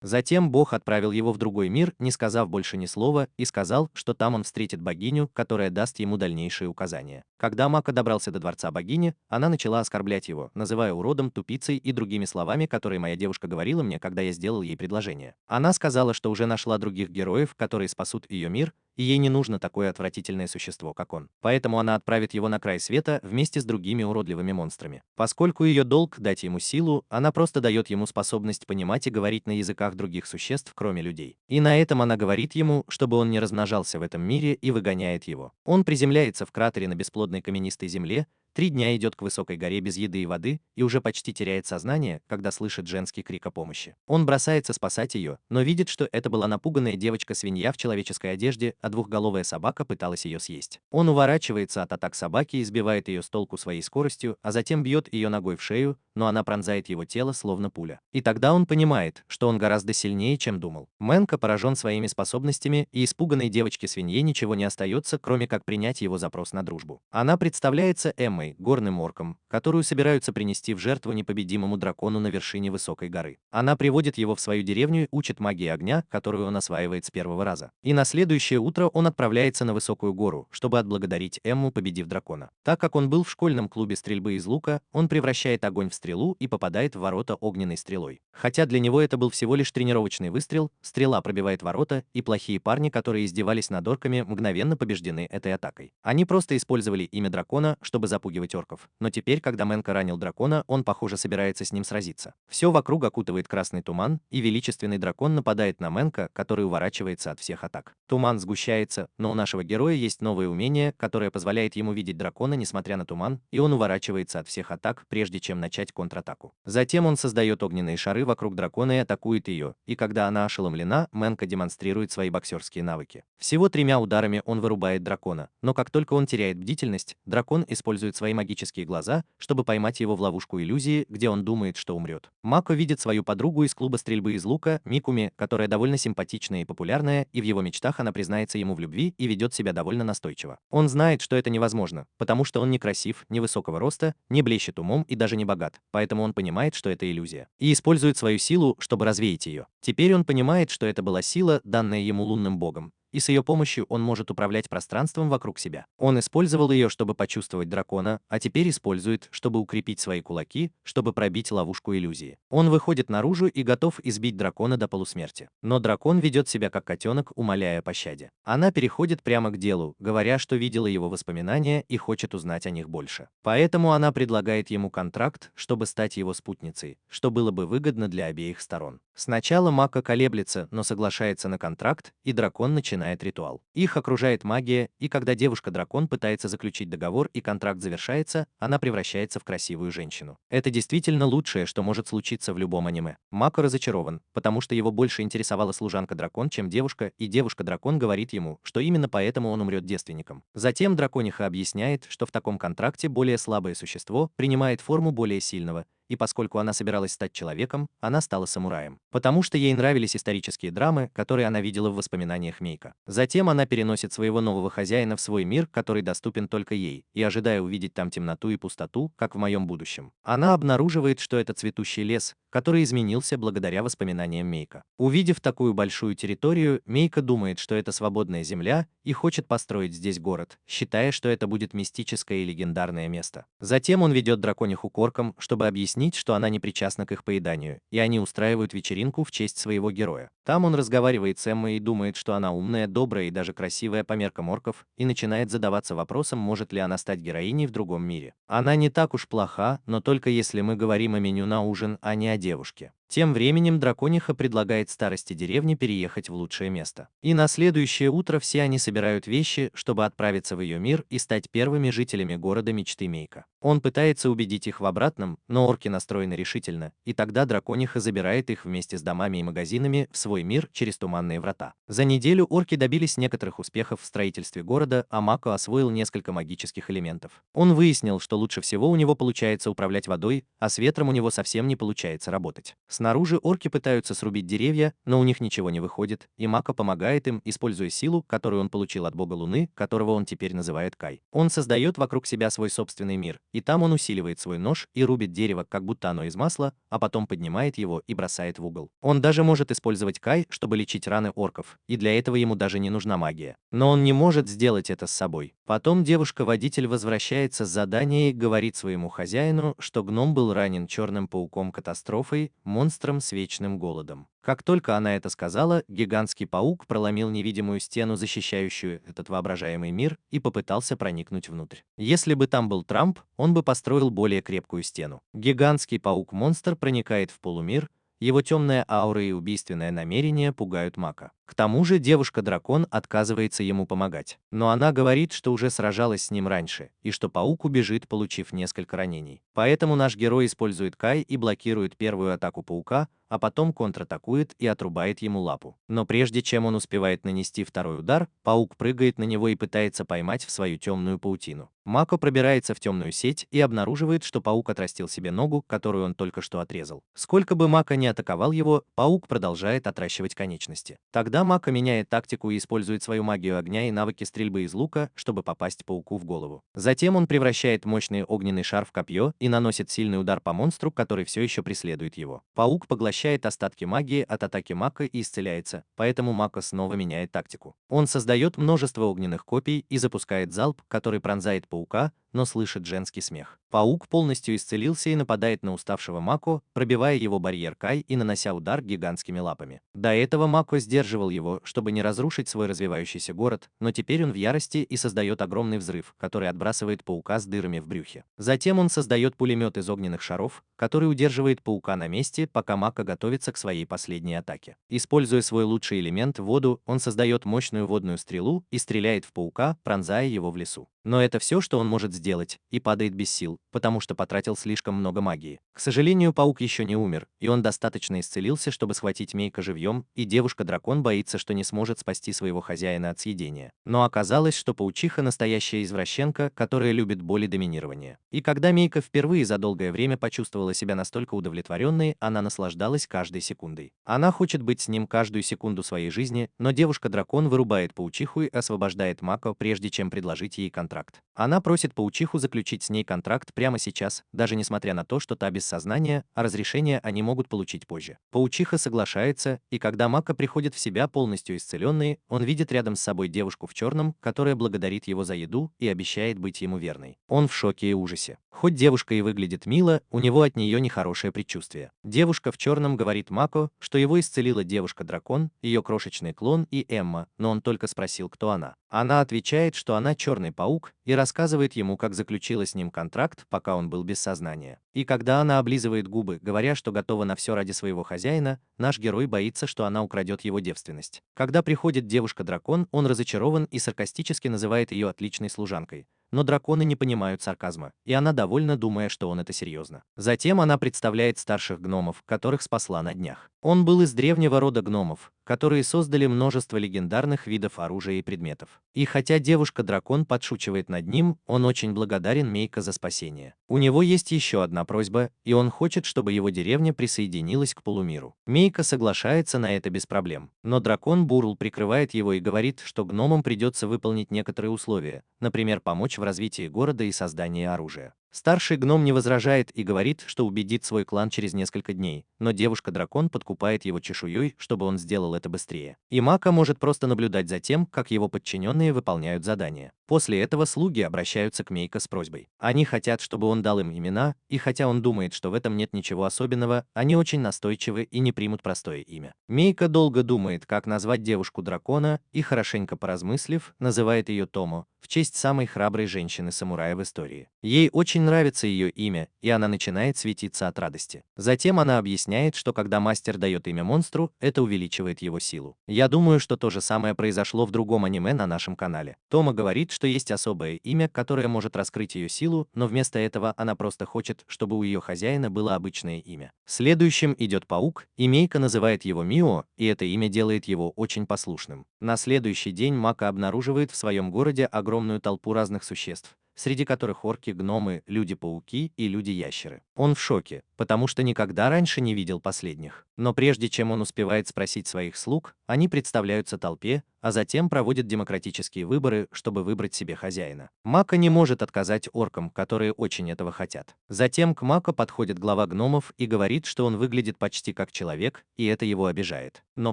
Затем Бог отправил его в другой мир, не сказав больше ни слова, и сказал, что там он встретит богиню, которая даст ему дальнейшие указания. Когда Мака добрался до дворца богини, она начала оскорблять его, называя уродом, тупицей и другими словами, которые моя девушка говорила мне, когда я сделал ей предложение. Она сказала, что уже нашла других героев, которые спасут ее мир, и ей не нужно такое отвратительное существо, как он. Поэтому она отправит его на край света вместе с другими уродливыми монстрами. Поскольку ее долг дать ему силу, она просто дает ему способность понимать и говорить на языках других существ, кроме людей. И на этом она говорит ему, чтобы он не размножался в этом мире, и выгоняет его. Он приземляется в кратере на бесплодной каменистой земле, 3 дня идет к высокой горе без еды и воды и уже почти теряет сознание, когда слышит женский крик о помощи. Он бросается спасать ее, но видит, что это была напуганная девочка-свинья в человеческой одежде, а двухголовая собака пыталась ее съесть. Он уворачивается от атак собаки и сбивает ее с толку своей скоростью, а затем бьет ее ногой в шею, но она пронзает его тело словно пуля. И тогда он понимает, что он гораздо сильнее, чем думал. Мэнка поражен своими способностями, и испуганной девочке-свинье ничего не остается, кроме как принять его запрос на дружбу. Она представляется Эммой, горным орком, которую собираются принести в жертву непобедимому дракону на вершине высокой горы. Она приводит его в свою деревню и учит магии огня, которую он осваивает с первого раза. И на следующее утро он отправляется на высокую гору, чтобы отблагодарить Эмму, победив дракона. Так как он был в школьном клубе стрельбы из лука, он превращает огонь в стрелу и попадает в ворота огненной стрелой. Хотя для него это был всего лишь тренировочный выстрел, стрела пробивает ворота, и плохие парни, которые издевались над орками, мгновенно побеждены этой атакой. Они просто использовали имя дракона, чтобы запугивать орков. Но теперь, когда Мэнка ранил дракона, он, похоже, собирается с ним сразиться. Все вокруг окутывает красный туман, и величественный дракон нападает на Мэнка, который уворачивается от всех атак. Туман сгущается, но у нашего героя есть новое умение, которое позволяет ему видеть дракона, несмотря на туман, и он уворачивается от всех атак, прежде чем начать контратаку. Затем он создает огненные шары вокруг дракона и атакует ее, и когда она ошеломлена, Мэнка демонстрирует свои боксерские навыки. Всего 3 ударами он вырубает дракона, но как только он теряет бдительность, дракон использует свои магические глаза, чтобы поймать его в ловушку иллюзии, где он думает, что умрет. Мако видит свою подругу из клуба стрельбы из лука, Микуми, которая довольно симпатичная и популярная, и в его мечтах она признается ему в любви и ведет себя довольно настойчиво. Он знает, что это невозможно, потому что он не красив, не высокого роста, не блещет умом и даже не богат, поэтому он понимает, что это иллюзия, и использует свою силу, чтобы развеять ее. Теперь он понимает, что это была сила, данная ему лунным богом, и с ее помощью он может управлять пространством вокруг себя. Он использовал ее, чтобы почувствовать дракона, а теперь использует, чтобы укрепить свои кулаки, чтобы пробить ловушку иллюзии. Он выходит наружу и готов избить дракона до полусмерти. Но дракон ведет себя как котенок, умоляя о пощаде. Она переходит прямо к делу, говоря, что видела его воспоминания и хочет узнать о них больше. Поэтому она предлагает ему контракт, чтобы стать его спутницей, что было бы выгодно для обеих сторон. Сначала Мака колеблется, но соглашается на контракт, и дракон начинает ритуал. Их окружает магия, и когда девушка-дракон пытается заключить договор и контракт завершается, она превращается в красивую женщину. Это действительно лучшее, что может случиться в любом аниме. Мака разочарован, потому что его больше интересовала служанка-дракон, чем девушка, и девушка-дракон говорит ему, что именно поэтому он умрет девственником. Затем дракониха объясняет, что в таком контракте более слабое существо принимает форму более сильного, и поскольку она собиралась стать человеком, она стала самураем. Потому что ей нравились исторические драмы, которые она видела в воспоминаниях Мейка. Затем она переносит своего нового хозяина в свой мир, который доступен только ей, и ожидая увидеть там темноту и пустоту, как в моем будущем. Она обнаруживает, что это цветущий лес, который изменился благодаря воспоминаниям Мейка. Увидев такую большую территорию, Мейка думает, что это свободная земля, и хочет построить здесь город, считая, что это будет мистическое и легендарное место. Затем он ведет дракониху к оркам, чтобы объяснить, что она не причастна к их поеданию, и они устраивают вечеринку в честь своего героя. Там он разговаривает с Эммой и думает, что она умная, добрая и даже красивая по меркам орков, и начинает задаваться вопросом, может ли она стать героиней в другом мире. Она не так уж плоха, но только если мы говорим о меню на ужин, а не о девушке. Тем временем дракониха предлагает старости деревни переехать в лучшее место. И на следующее утро все они собирают вещи, чтобы отправиться в ее мир и стать первыми жителями города мечты Мейка. Он пытается убедить их в обратном, но орки настроены решительно, и тогда дракониха забирает их вместе с домами и магазинами в свой свой мир через туманные врата. За неделю орки добились некоторых успехов в строительстве города, а Мако освоил несколько магических элементов. Он выяснил, что лучше всего у него получается управлять водой, а с ветром у него совсем не получается работать. Снаружи орки пытаются срубить деревья, но у них ничего не выходит, и Мако помогает им, используя силу, которую он получил от бога Луны, которого он теперь называет Кай. Он создает вокруг себя свой собственный мир, и там он усиливает свой нож и рубит дерево, как будто оно из масла, а потом поднимает его и бросает в угол. Он даже может использовать Кай, чтобы лечить раны орков, и для этого ему даже не нужна магия. Но он не может сделать это с собой. Потом девушка-водитель возвращается с задания и говорит своему хозяину, что гном был ранен черным пауком-катастрофой, монстром с вечным голодом. Как только она это сказала, гигантский паук проломил невидимую стену, защищающую этот воображаемый мир, и попытался проникнуть внутрь. Если бы там был Трамп, он бы построил более крепкую стену. Гигантский паук-монстр проникает в полумир, его темная аура и убийственное намерение пугают Мака. К тому же девушка-дракон отказывается ему помогать. Но она говорит, что уже сражалась с ним раньше, и что паук убежит, получив несколько ранений. Поэтому наш герой использует Кай и блокирует первую атаку паука, а потом контратакует и отрубает ему лапу. Но прежде чем он успевает нанести второй удар, паук прыгает на него и пытается поймать в свою темную паутину. Мако пробирается в темную сеть и обнаруживает, что паук отрастил себе ногу, которую он только что отрезал. Сколько бы Мако не атаковал его, паук продолжает отращивать конечности. Тогда Мако меняет тактику и использует свою магию огня и навыки стрельбы из лука, чтобы попасть пауку в голову. Затем он превращает мощный огненный шар в копье и наносит сильный удар по монстру, который все еще преследует его. Паук поглощает остатки магии от атаки Мако и исцеляется, поэтому Мако снова меняет тактику. Он создает множество огненных копий и запускает залп, который пронзает паука, но слышит женский смех. Паук полностью исцелился и нападает на уставшего Мако, пробивая его барьер Кай и нанося удар гигантскими лапами. До этого Мако сдерживал его, чтобы не разрушить свой развивающийся город, но теперь он в ярости и создает огромный взрыв, который отбрасывает паука с дырами в брюхе. Затем он создает пулемет из огненных шаров, который удерживает паука на месте, пока Мако готовится к своей последней атаке. Используя свой лучший элемент, воду, он создает мощную водную стрелу и стреляет в паука, пронзая его в лесу. Но это все, что он может сделать, и падает без сил, потому что потратил слишком много магии. К сожалению, паук еще не умер, и он достаточно исцелился, чтобы схватить Мейка живьем, и девушка-дракон боится, что не сможет спасти своего хозяина от съедения. Но оказалось, что паучиха настоящая извращенка, которая любит боль и доминирование. И когда Мейка впервые за долгое время почувствовала себя настолько удовлетворенной, она наслаждалась каждой секундой. Она хочет быть с ним каждую секунду своей жизни, но девушка-дракон вырубает паучиху и освобождает Мако, прежде чем предложить ей контракт. Она просит паучиху заключить с ней контракт прямо сейчас, даже несмотря на то, что та без сознания, а разрешение они могут получить позже. Паучиха соглашается, и когда Мако приходит в себя полностью исцеленный, он видит рядом с собой девушку в черном, которая благодарит его за еду и обещает быть ему верной. Он в шоке и ужасе. Хоть девушка и выглядит мило, у него от нее нехорошее предчувствие. Девушка в черном говорит Мако, что его исцелила девушка-дракон, ее крошечный клон и Эмма, но он только спросил, кто она. Она отвечает, что она черный паук, и рассказывает ему, как заключила с ним контракт, пока он был без сознания. И когда она облизывает губы, говоря, что готова на все ради своего хозяина, наш герой боится, что она украдет его девственность. Когда приходит девушка-дракон, он разочарован и саркастически называет ее отличной служанкой. Но драконы не понимают сарказма, и она довольна, думая, что он это серьезно. Затем она представляет старших гномов, которых спасла на днях. Он был из древнего рода гномов, которые создали множество легендарных видов оружия и предметов. И хотя девушка-дракон подшучивает над ним, он очень благодарен Мейко за спасение. У него есть еще одна просьба, и он хочет, чтобы его деревня присоединилась к полумиру. Мейко соглашается на это без проблем. Но дракон Бурл прикрывает его и говорит, что гномам придется выполнить некоторые условия, например, помочь в развитии города и создании оружия. Старший гном не возражает и говорит, что убедит свой клан через несколько дней, но девушка-дракон подкупает его чешуей, чтобы он сделал это быстрее. И Мако может просто наблюдать за тем, как его подчиненные выполняют задания. После этого слуги обращаются к Мейко с просьбой. Они хотят, чтобы он дал им имена, и хотя он думает, что в этом нет ничего особенного, они очень настойчивы и не примут простое имя. Мейко долго думает, как назвать девушку-дракона, и хорошенько поразмыслив, называет ее Томо, в честь самой храброй женщины-самурая в истории. Ей очень нравится ее имя, и она начинает светиться от радости. Затем она объясняет, что когда мастер дает имя монстру, это увеличивает его силу. Я думаю, что то же самое произошло в другом аниме на нашем канале. Тома говорит, что есть особое имя, которое может раскрыть ее силу, но вместо этого она просто хочет, чтобы у ее хозяина было обычное имя. Следующим идет паук, и Мейка называет его Мио, и это имя делает его очень послушным. На следующий день Мака обнаруживает в своем городе огромную толпу разных существ, среди которых орки, гномы, люди-пауки и люди-ящеры. Он в шоке, потому что никогда раньше не видел последних. Но прежде чем он успевает спросить своих слуг, они представляются толпе, а затем проводят демократические выборы, чтобы выбрать себе хозяина. Мака не может отказать оркам, которые очень этого хотят. Затем к Мака подходит глава гномов и говорит, что он выглядит почти как человек, и это его обижает. Но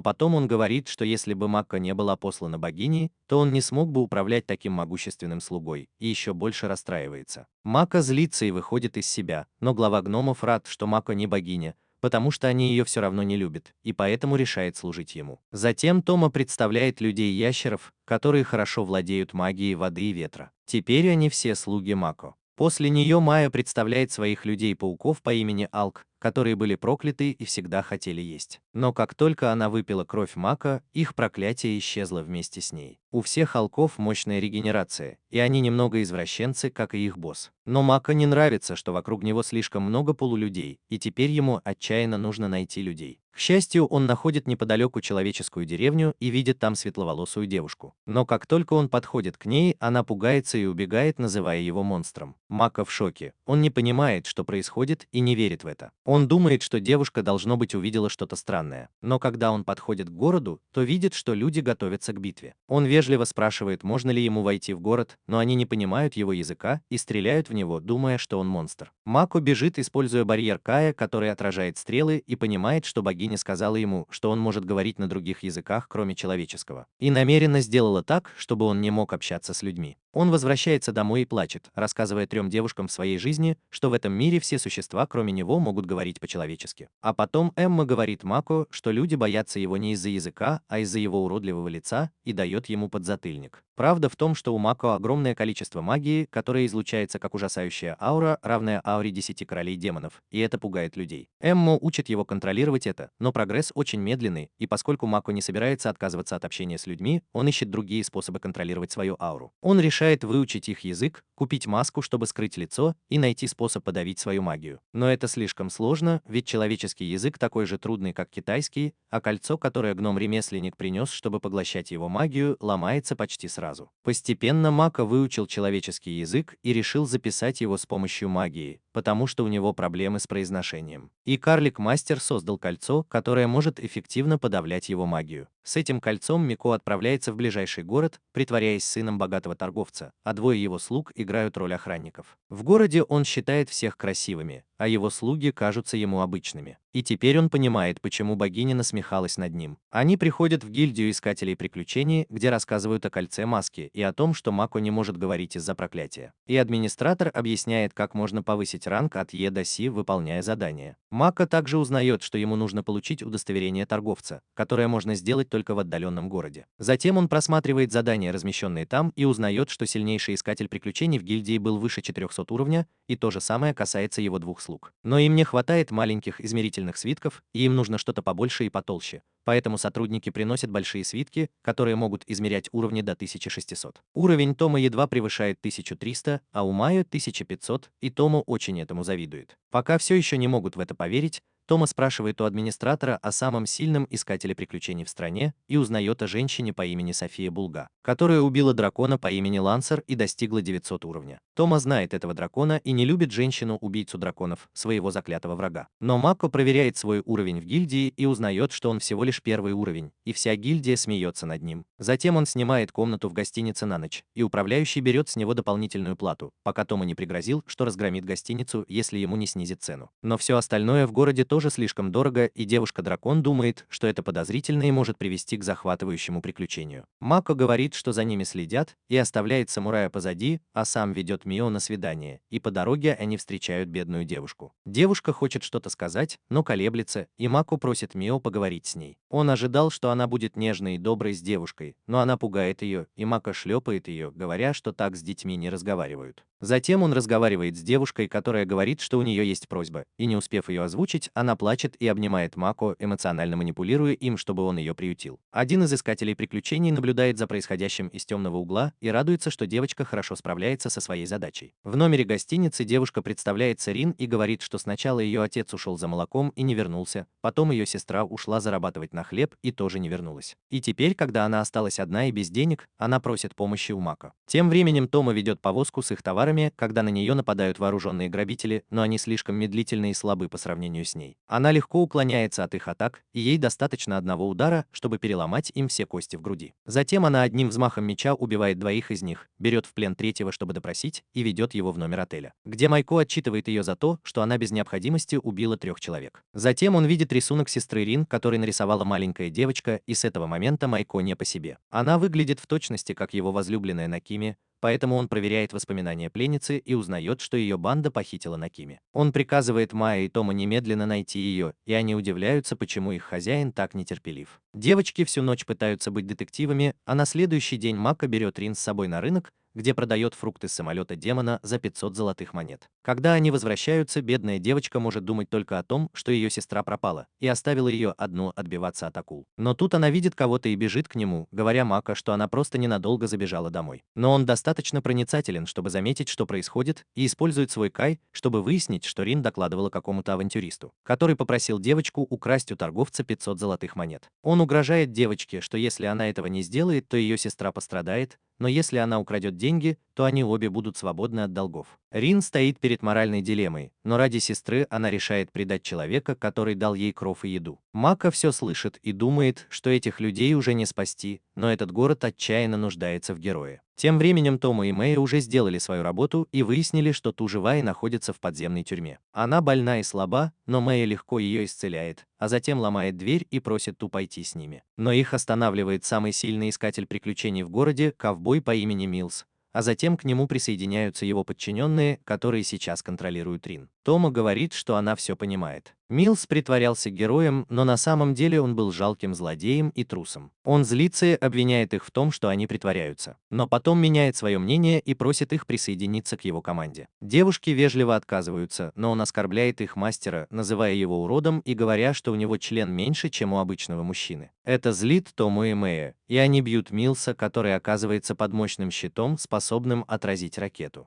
потом он говорит, что если бы Мака не была послана богиней, то он не смог бы управлять таким могущественным слугой, и еще больше расстраивается. Мака злится и выходит из себя, но глава гномов рад, что Мака не богиня, потому что они ее все равно не любят, и поэтому решает служить ему. Затем Тома представляет людей-ящеров, которые хорошо владеют магией воды и ветра. Теперь они все слуги Мако. После нее Майя представляет своих людей-пауков по имени Алк, которые были прокляты и всегда хотели есть. Но как только она выпила кровь Мака, их проклятие исчезло вместе с ней. У всех алков мощная регенерация, и они немного извращенцы, как и их босс. Но Мака не нравится, что вокруг него слишком много полулюдей, и теперь ему отчаянно нужно найти людей. К счастью, он находит неподалеку человеческую деревню и видит там светловолосую девушку. Но как только он подходит к ней, она пугается и убегает, называя его монстром. Мака в шоке. Он не понимает, что происходит, и не верит в это. Он думает, что девушка, должно быть, увидела что-то странное. Но когда он подходит к городу, то видит, что люди готовятся к битве. Он вежливо спрашивает, можно ли ему войти в город, но они не понимают его языка и стреляют в него, думая, что он монстр. Мако бежит, используя барьер Кая, который отражает стрелы, и понимает, что богиня сказала ему, что он может говорить на других языках, кроме человеческого. И намеренно сделала так, чтобы он не мог общаться с людьми. Он возвращается домой и плачет, рассказывая 3 девушкам в своей жизни, что в этом мире все существа, кроме него, могут говорить по-человечески. А потом Эмма говорит Мако, что люди боятся его не из-за языка, а из-за его уродливого лица, и дает ему подзатыльник. Правда в том, что у Мако огромное количество магии, которая излучается как ужасающая аура, равная ауре 10 королей демонов, и это пугает людей. Эмма учит его контролировать это, но прогресс очень медленный, и поскольку Мако не собирается отказываться от общения с людьми, он ищет другие способы контролировать свою ауру. Он решает выучить их язык, купить маску, чтобы скрыть лицо, и найти способ подавить свою магию. Но это слишком сложно, ведь человеческий язык такой же трудный, как китайский, а кольцо, которое гном-ремесленник принес, чтобы поглощать его магию, ломается почти сразу. Постепенно Мако выучил человеческий язык и решил записать его с помощью магии, потому что у него проблемы с произношением. И карлик-мастер создал кольцо, которое может эффективно подавлять его магию. С этим кольцом Мико отправляется в ближайший город, притворяясь сыном богатого торговца, а 2 его слуг играют роль охранников. В городе он считает всех красивыми, а его слуги кажутся ему обычными. И теперь он понимает, почему богиня насмехалась над ним. Они приходят в гильдию искателей приключений, где рассказывают о кольце маски и о том, что Мако не может говорить из-за проклятия. И администратор объясняет, как можно повысить ранг от Е до Си, выполняя задания. Мако также узнает, что ему нужно получить удостоверение торговца, которое можно сделать только в отдаленном городе. Затем он просматривает задания, размещенные там, и узнает, что сильнейший искатель приключений в гильдии был выше 400 уровня, и то же самое касается его 2 слуг. Но им не хватает маленьких измерительных свитков, и им нужно что-то побольше и потолще. Поэтому сотрудники приносят большие свитки, которые могут измерять уровни до 1600. Уровень Тома едва превышает 1300, а у Майо 1500, и Тому очень этому завидует. Пока все еще не могут в это поверить, Тома спрашивает у администратора о самом сильном искателе приключений в стране и узнает о женщине по имени София Булга, которая убила дракона по имени Лансер и достигла 900 уровня. Тома знает этого дракона и не любит женщину-убийцу драконов, своего заклятого врага. Но Мако проверяет свой уровень в гильдии и узнает, что он всего лишь 1-й уровень, и вся гильдия смеется над ним. Затем он снимает комнату в гостинице на ночь, и управляющий берет с него дополнительную плату, пока Тома не пригрозил, что разгромит гостиницу, если ему не снизит цену. Но все остальное в городе тоже тоже слишком дорого, и девушка-дракон думает, что это подозрительно и может привести к захватывающему приключению. Мако говорит, что за ними следят, и оставляет самурая позади, а сам ведет Мио на свидание, и по дороге они встречают бедную девушку. Девушка хочет что-то сказать, но колеблется, и Мако просит Мио поговорить с ней. Он ожидал, что она будет нежной и доброй с девушкой, но она пугает ее, и Мако шлепает ее, говоря, что так с детьми не разговаривают. Затем он разговаривает с девушкой, которая говорит, что у нее есть просьба, и не успев ее озвучить, она плачет и обнимает Мако, эмоционально манипулируя им, чтобы он ее приютил. Один из искателей приключений наблюдает за происходящим из темного угла и радуется, что девочка хорошо справляется со своей задачей. В номере гостиницы девушка представляется Рин и говорит, что сначала ее отец ушел за молоком и не вернулся, потом ее сестра ушла зарабатывать на хлеб и тоже не вернулась. И теперь, когда она осталась одна и без денег, она просит помощи у Мако. Тем временем Тома ведет повозку с их товарами, когда на нее нападают вооруженные грабители, но они слишком медлительны и слабы по сравнению с ней. Она легко уклоняется от их атак, и ей достаточно одного удара, чтобы переломать им все кости в груди. Затем она одним взмахом меча убивает двоих из них, берет в плен третьего, чтобы допросить, и ведет его в номер отеля, где Майко отчитывает ее за то, что она без необходимости убила 3 человек. Затем он видит рисунок сестры Рин, который нарисовала маленькая девочка, и с этого момента Майко не по себе. Она выглядит в точности как его возлюбленная Накими, поэтому он проверяет воспоминания пленницы и узнает, что ее банда похитила Накими. Он приказывает Майе и Тома немедленно найти ее, и они удивляются, почему их хозяин так нетерпелив. Девочки всю ночь пытаются быть детективами, а на следующий день Мако берет Рин с собой на рынок, где продает фрукты с самолета демона за 500 золотых монет. Когда они возвращаются, бедная девочка может думать только о том, что ее сестра пропала, и оставила ее одну отбиваться от акул. Но тут она видит кого-то и бежит к нему, говоря Мако, что она просто ненадолго забежала домой. Но он достаточно проницателен, чтобы заметить, что происходит, и использует свой кай, чтобы выяснить, что Рин докладывала какому-то авантюристу, который попросил девочку украсть у торговца 500 золотых монет. Он угрожает девочке, что если она этого не сделает, то ее сестра пострадает, но если она украдет деньги, то они обе будут свободны от долгов. Рин стоит перед моральной дилеммой, но ради сестры она решает предать человека, который дал ей кров и еду. Мако все слышит и думает, что этих людей уже не спасти, но этот город отчаянно нуждается в герое. Тем временем Тома и Мэй уже сделали свою работу и выяснили, что Ту жива и находится в подземной тюрьме. Она больна и слаба, но Мэй легко ее исцеляет, а затем ломает дверь и просит Ту пойти с ними. Но их останавливает самый сильный искатель приключений в городе, ковбой по имени Милс, а затем к нему присоединяются его подчиненные, которые сейчас контролируют Рин. Тома говорит, что она все понимает. Милс притворялся героем, но на самом деле он был жалким злодеем и трусом. Он злится и обвиняет их в том, что они притворяются. Но потом меняет свое мнение и просит их присоединиться к его команде. Девушки вежливо отказываются, но он оскорбляет их мастера, называя его уродом и говоря, что у него член меньше, чем у обычного мужчины. Это злит Тому и Мэя, и они бьют Милса, который оказывается под мощным щитом, способным отразить ракету.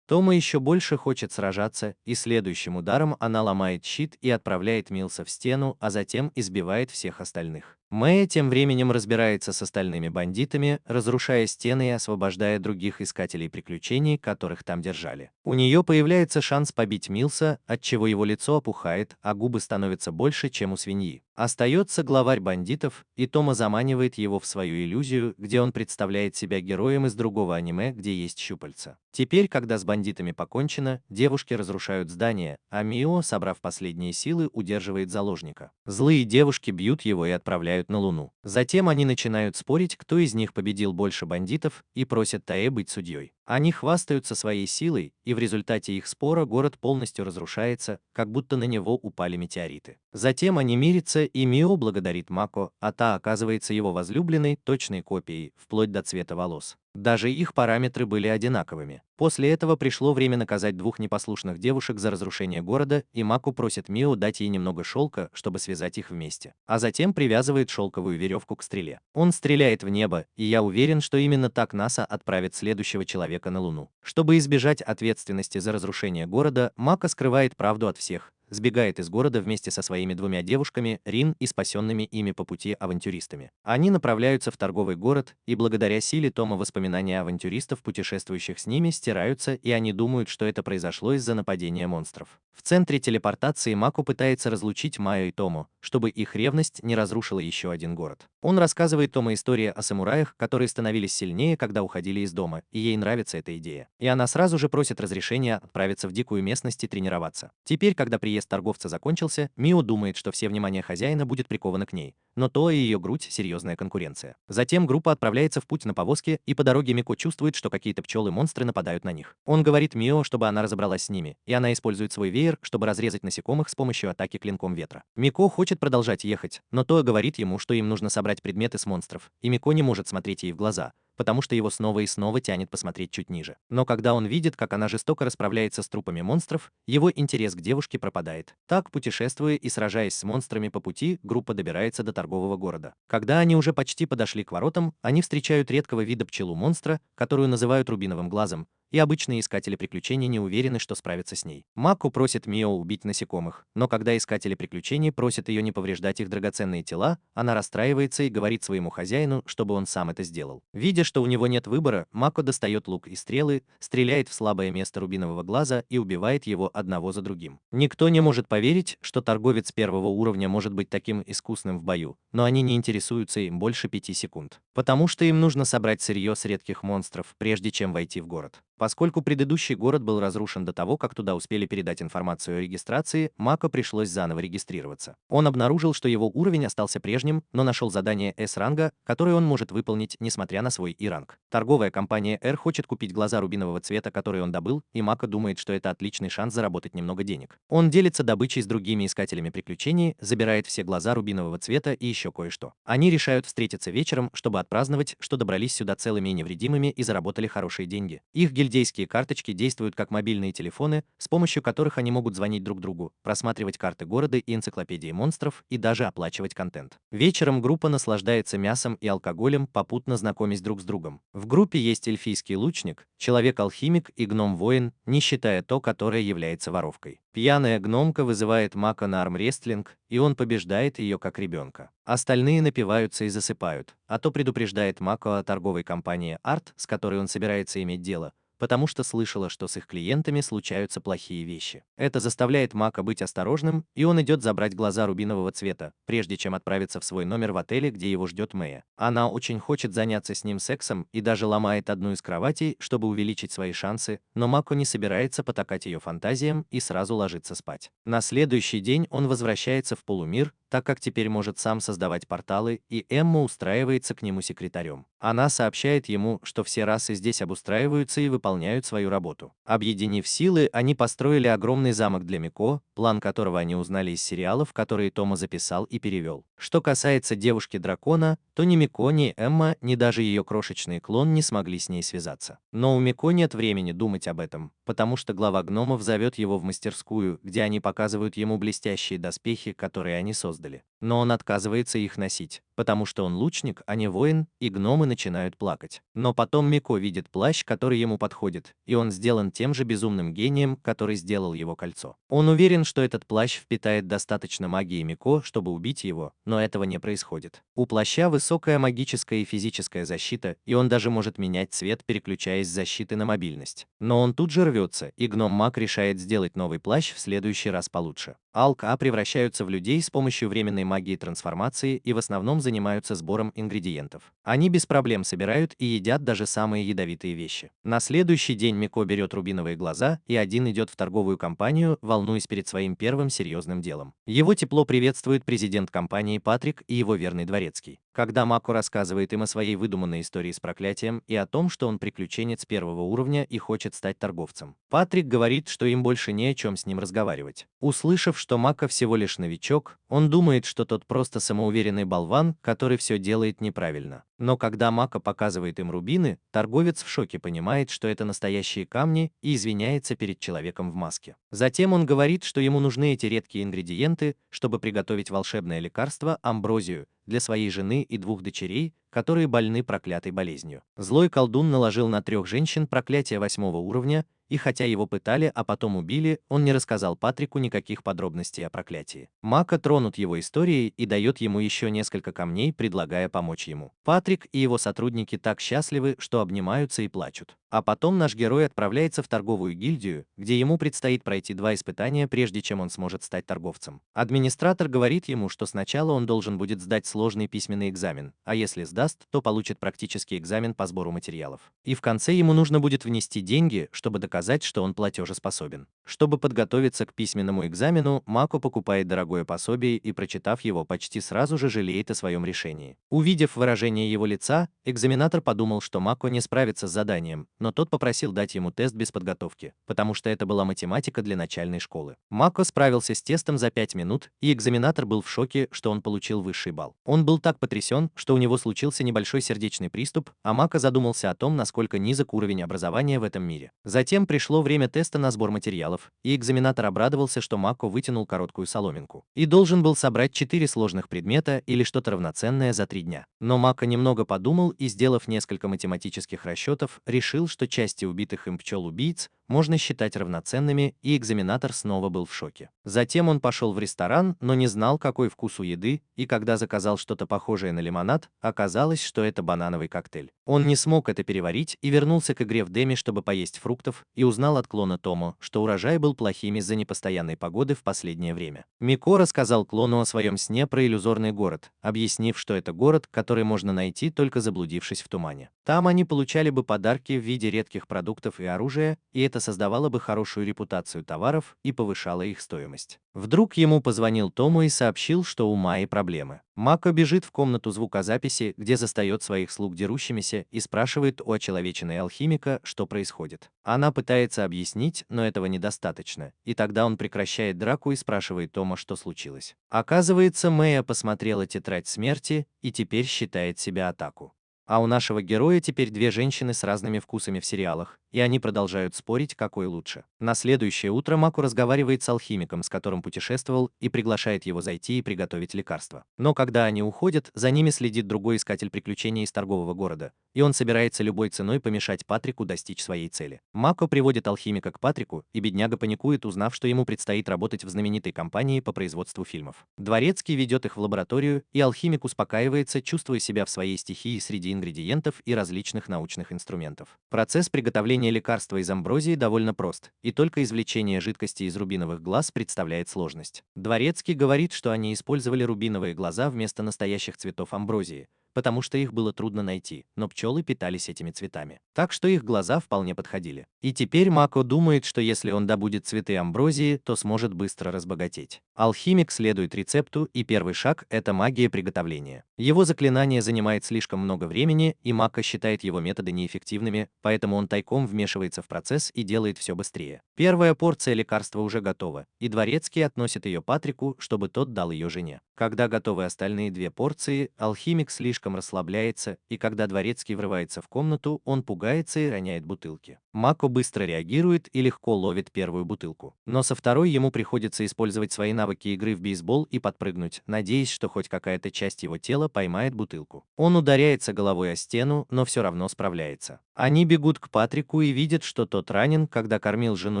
Тома еще больше хочет сражаться, и следующим ударом она ломает щит и отправляет Милса в стену, а затем избивает всех остальных. Мэя тем временем разбирается с остальными бандитами, разрушая стены и освобождая других искателей приключений, которых там держали. У нее появляется шанс побить Милса, отчего его лицо опухает, а губы становятся больше, чем у свиньи. Остается главарь бандитов, и Тома заманивает его в свою иллюзию, где он представляет себя героем из другого аниме, где есть щупальца. Теперь, когда с бандитами покончено, девушки разрушают здание, а Мио, собрав последние силы, удерживает заложника. Злые девушки бьют его и отправляют на Луну. Затем они начинают спорить, кто из них победил больше бандитов, и просят Таэ быть судьей. Они хвастаются своей силой, и в результате их спора город полностью разрушается, как будто на него упали метеориты. Затем они мирятся, и Мио благодарит Мако, а та оказывается его возлюбленной, точной копией, вплоть до цвета волос. Даже их параметры были одинаковыми. После этого пришло время наказать 2 непослушных девушек за разрушение города, и Мако просит Мио дать ей немного шелка, чтобы связать их вместе. А затем привязывает шелковую веревку к стреле. Он стреляет в небо, и я уверен, что именно так НАСА отправит следующего человека на Луну. Чтобы избежать ответственности за разрушение города, Мако скрывает правду от всех, сбегает из города вместе со своими 2 девушками, Рин и спасенными ими по пути авантюристами. Они направляются в торговый город, и благодаря силе Тома воспоминания авантюристов, путешествующих с ними, стираются, и они думают, что это произошло из-за нападения монстров. В центре телепортации Мако пытается разлучить Майю и Тому, чтобы их ревность не разрушила еще один город. Он рассказывает Тома истории о самураях, которые становились сильнее, когда уходили из дома, и ей нравится эта идея. И она сразу же просит разрешения отправиться в дикую местность и тренироваться. Теперь, когда приезд торговца закончился, Мио думает, что все внимание хозяина будет приковано к ней, но то и ее грудь – серьезная конкуренция. Затем группа отправляется в путь на повозке, и по дороге Мико чувствует, что какие-то пчелы-монстры нападают на них. Он говорит Мио, чтобы она разобралась с ними, и она использует свой веер, чтобы разрезать насекомых с помощью атаки клинком ветра. Мико хочет продолжать ехать, но Тоа говорит ему, что им нужно собрать предметы с монстров, и Мико не может смотреть ей в глаза, потому что его снова и снова тянет посмотреть чуть ниже. Но когда он видит, как она жестоко расправляется с трупами монстров, его интерес к девушке пропадает. Так, путешествуя и сражаясь с монстрами по пути, группа добирается до торгового города. Когда они уже почти подошли к воротам, они встречают редкого вида пчелу-монстра, которую называют рубиновым глазом, и обычные искатели приключений не уверены, что справятся с ней. Мако просит Мио убить насекомых, но когда искатели приключений просят ее не повреждать их драгоценные тела, она расстраивается и говорит своему хозяину, чтобы он сам это сделал. Видя, что у него нет выбора, Мако достает лук и стрелы, стреляет в слабое место рубинового глаза и убивает его одного за другим. Никто не может поверить, что торговец первого уровня может быть таким искусным в бою, но они не интересуются им больше 5 секунд, потому что им нужно собрать сырье с редких монстров, прежде чем войти в город. Поскольку предыдущий город был разрушен до того, как туда успели передать информацию о регистрации, Мако пришлось заново регистрироваться. Он обнаружил, что его уровень остался прежним, но нашел задание S-ранга, которое он может выполнить, несмотря на свой И-ранг. Торговая компания R хочет купить глаза рубинового цвета, которые он добыл, и Мако думает, что это отличный шанс заработать немного денег. Он делится добычей с другими искателями приключений, забирает все глаза рубинового цвета и еще кое-что. Они решают встретиться вечером, чтобы отпраздновать, что добрались сюда целыми и невредимыми и заработали хорошие деньги. Их гильдейские карточки действуют как мобильные телефоны, с помощью которых они могут звонить друг другу, просматривать карты города и энциклопедии монстров и даже оплачивать контент. Вечером группа наслаждается мясом и алкоголем, попутно знакомясь друг с другом. В группе есть эльфийский лучник, человек-алхимик и гном-воин, не считая то, которое является воровкой. Пьяная гномка вызывает Мако на армрестлинг, и он побеждает ее как ребенка. Остальные напиваются и засыпают, а то предупреждает Мако о торговой компании Арт, с которой он собирается иметь дело, потому что слышала, что с их клиентами случаются плохие вещи. Это заставляет Мако быть осторожным, и он идет забрать глаза рубинового цвета, прежде чем отправиться в свой номер в отеле, где его ждет Мэя. Она очень хочет заняться с ним сексом и даже ломает одну из кроватей, чтобы увеличить свои шансы, но Мако не собирается потакать ее фантазиям и сразу ложится спать. На следующий день он возвращается в полумир, так как теперь может сам создавать порталы, и Эмма устраивается к нему секретарем. Она сообщает ему, что все расы здесь обустраиваются и выполняют свою работу. Объединив силы, они построили огромный замок для Мико, план которого они узнали из сериалов, которые Тома записал и перевел. Что касается девушки-дракона, то ни Мико, ни Эмма, ни даже ее крошечный клон не смогли с ней связаться. Но у Мико нет времени думать об этом, потому что глава гномов зовет его в мастерскую, где они показывают ему блестящие доспехи, которые они создали. Но он отказывается их носить, потому что он лучник, а не воин, и гномы начинают плакать. Но потом Мико видит плащ, который ему подходит, и он сделан тем же безумным гением, который сделал его кольцо. Он уверен, что этот плащ впитает достаточно магии Мико, чтобы убить его, но этого не происходит. У плаща высокая магическая и физическая защита, и он даже может менять цвет, переключаясь с защиты на мобильность. Но он тут же рвется, и гном-маг решает сделать новый плащ в следующий раз получше. Алка превращаются в людей с помощью временной магии трансформации и в основном занимаются сбором ингредиентов. Они без проблем собирают и едят даже самые ядовитые вещи. На следующий день Мико берет рубиновые глаза, и один идет в торговую компанию, волнуясь перед своим первым серьезным делом. Его тепло приветствует президент компании Патрик и его верный дворецкий. Когда Мако рассказывает им о своей выдуманной истории с проклятием и о том, что он приключенец первого уровня и хочет стать торговцем, Патрик говорит, что им больше не о чем с ним разговаривать. Услышав, что Мако всего лишь новичок, он думает, что тот просто самоуверенный болван, который все делает неправильно. Но когда Мако показывает им рубины, торговец в шоке понимает, что это настоящие камни, и извиняется перед человеком в маске. Затем он говорит, что ему нужны эти редкие ингредиенты, чтобы приготовить волшебное лекарство амброзию для своей жены и 2 дочерей, которые больны проклятой болезнью. Злой колдун наложил на 3 женщин проклятие 8 уровня, и хотя его пытали, а потом убили, он не рассказал Патрику никаких подробностей о проклятии. Мака тронут его историей и дает ему еще несколько камней, предлагая помочь ему. Патрик и его сотрудники так счастливы, что обнимаются и плачут. А потом наш герой отправляется в торговую гильдию, где ему предстоит пройти 2 испытания, прежде чем он сможет стать торговцем. Администратор говорит ему, что сначала он должен будет сдать сложный письменный экзамен, а если сдаст, то получит практический экзамен по сбору материалов. И в конце ему нужно будет внести деньги, чтобы доказать, что он платежеспособен. Чтобы подготовиться к письменному экзамену, Мако покупает дорогое пособие и, прочитав его, почти сразу же жалеет о своем решении. Увидев выражение его лица, экзаменатор подумал, что Мако не справится с заданием, но тот попросил дать ему тест без подготовки, потому что это была математика для начальной школы. Мако справился с тестом за 5 минут, и экзаменатор был в шоке, что он получил высший балл. Он был так потрясен, что у него случился небольшой сердечный приступ, а Мако задумался о том, насколько низок уровень образования в этом мире. Затем пришло время теста на сбор материалов, и экзаменатор обрадовался, что Мако вытянул короткую соломинку и должен был собрать 4 сложных предмета или что-то равноценное за 3 дня. Но Мако немного подумал и, сделав несколько математических расчетов, решил, что части убитых им пчел-убийц можно считать равноценными, и экзаменатор снова был в шоке. Затем он пошел в ресторан, но не знал, какой вкус у еды, и когда заказал что-то похожее на лимонад, оказалось, что это банановый коктейль. Он не смог это переварить и вернулся к игре в Деми, чтобы поесть фруктов, и узнал от клона Томо, что урожай был плохим из-за непостоянной погоды в последнее время. Мико рассказал клону о своем сне про иллюзорный город, объяснив, что это город, который можно найти, только заблудившись в тумане. Там они получали бы подарки в виде редких продуктов и оружия, и это создавало бы хорошую репутацию товаров и повышало их стоимость. Вдруг ему позвонил Тому и сообщил, что у Майи проблемы. Мако бежит в комнату звукозаписи, где застает своих слуг дерущимися, и спрашивает у очеловеченной алхимика, что происходит. Она пытается объяснить, но этого недостаточно, и тогда он прекращает драку и спрашивает Тома, что случилось. Оказывается, Мэя посмотрела «Тетрадь смерти» и теперь считает себя Атаку. А у нашего героя теперь 2 женщины с разными вкусами в сериалах, и они продолжают спорить, какой лучше. На следующее утро Мако разговаривает с алхимиком, с которым путешествовал, и приглашает его зайти и приготовить лекарство. Но когда они уходят, за ними следит другой искатель приключений из торгового города, и он собирается любой ценой помешать Патрику достичь своей цели. Мако приводит алхимика к Патрику, и бедняга паникует, узнав, что ему предстоит работать в знаменитой компании по производству фильмов. Дворецкий ведет их в лабораторию, и алхимик успокаивается, чувствуя себя в своей стихии среди ингредиентов и различных научных инструментов. Процесс приготовления лекарства из амброзии довольно прост, и только извлечение жидкости из рубиновых глаз представляет сложность. Дворецкий говорит, что они использовали рубиновые глаза вместо настоящих цветов амброзии, потому что их было трудно найти, но пчелы питались этими цветами. Так что их глаза вполне подходили. И теперь Мако думает, что если он добудет цветы амброзии, то сможет быстро разбогатеть. Алхимик следует рецепту, и первый шаг – это магия приготовления. Его заклинание занимает слишком много времени, и Мако считает его методы неэффективными, поэтому он тайком вмешивается в процесс и делает все быстрее. Первая порция лекарства уже готова, и дворецкий относит ее Патрику, чтобы тот дал ее жене. Когда готовы остальные 2 порции, алхимик слишком расслабляется, и когда дворецкий врывается в комнату, он пугается и роняет бутылки. Мако быстро реагирует и легко ловит первую бутылку. Но со второй ему приходится использовать свои навыки игры в бейсбол и подпрыгнуть, надеясь, что хоть какая-то часть его тела поймает бутылку. Он ударяется головой о стену, но все равно справляется. Они бегут к Патрику и видят, что тот ранен, когда кормил жену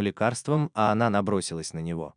лекарством, а она набросилась на него.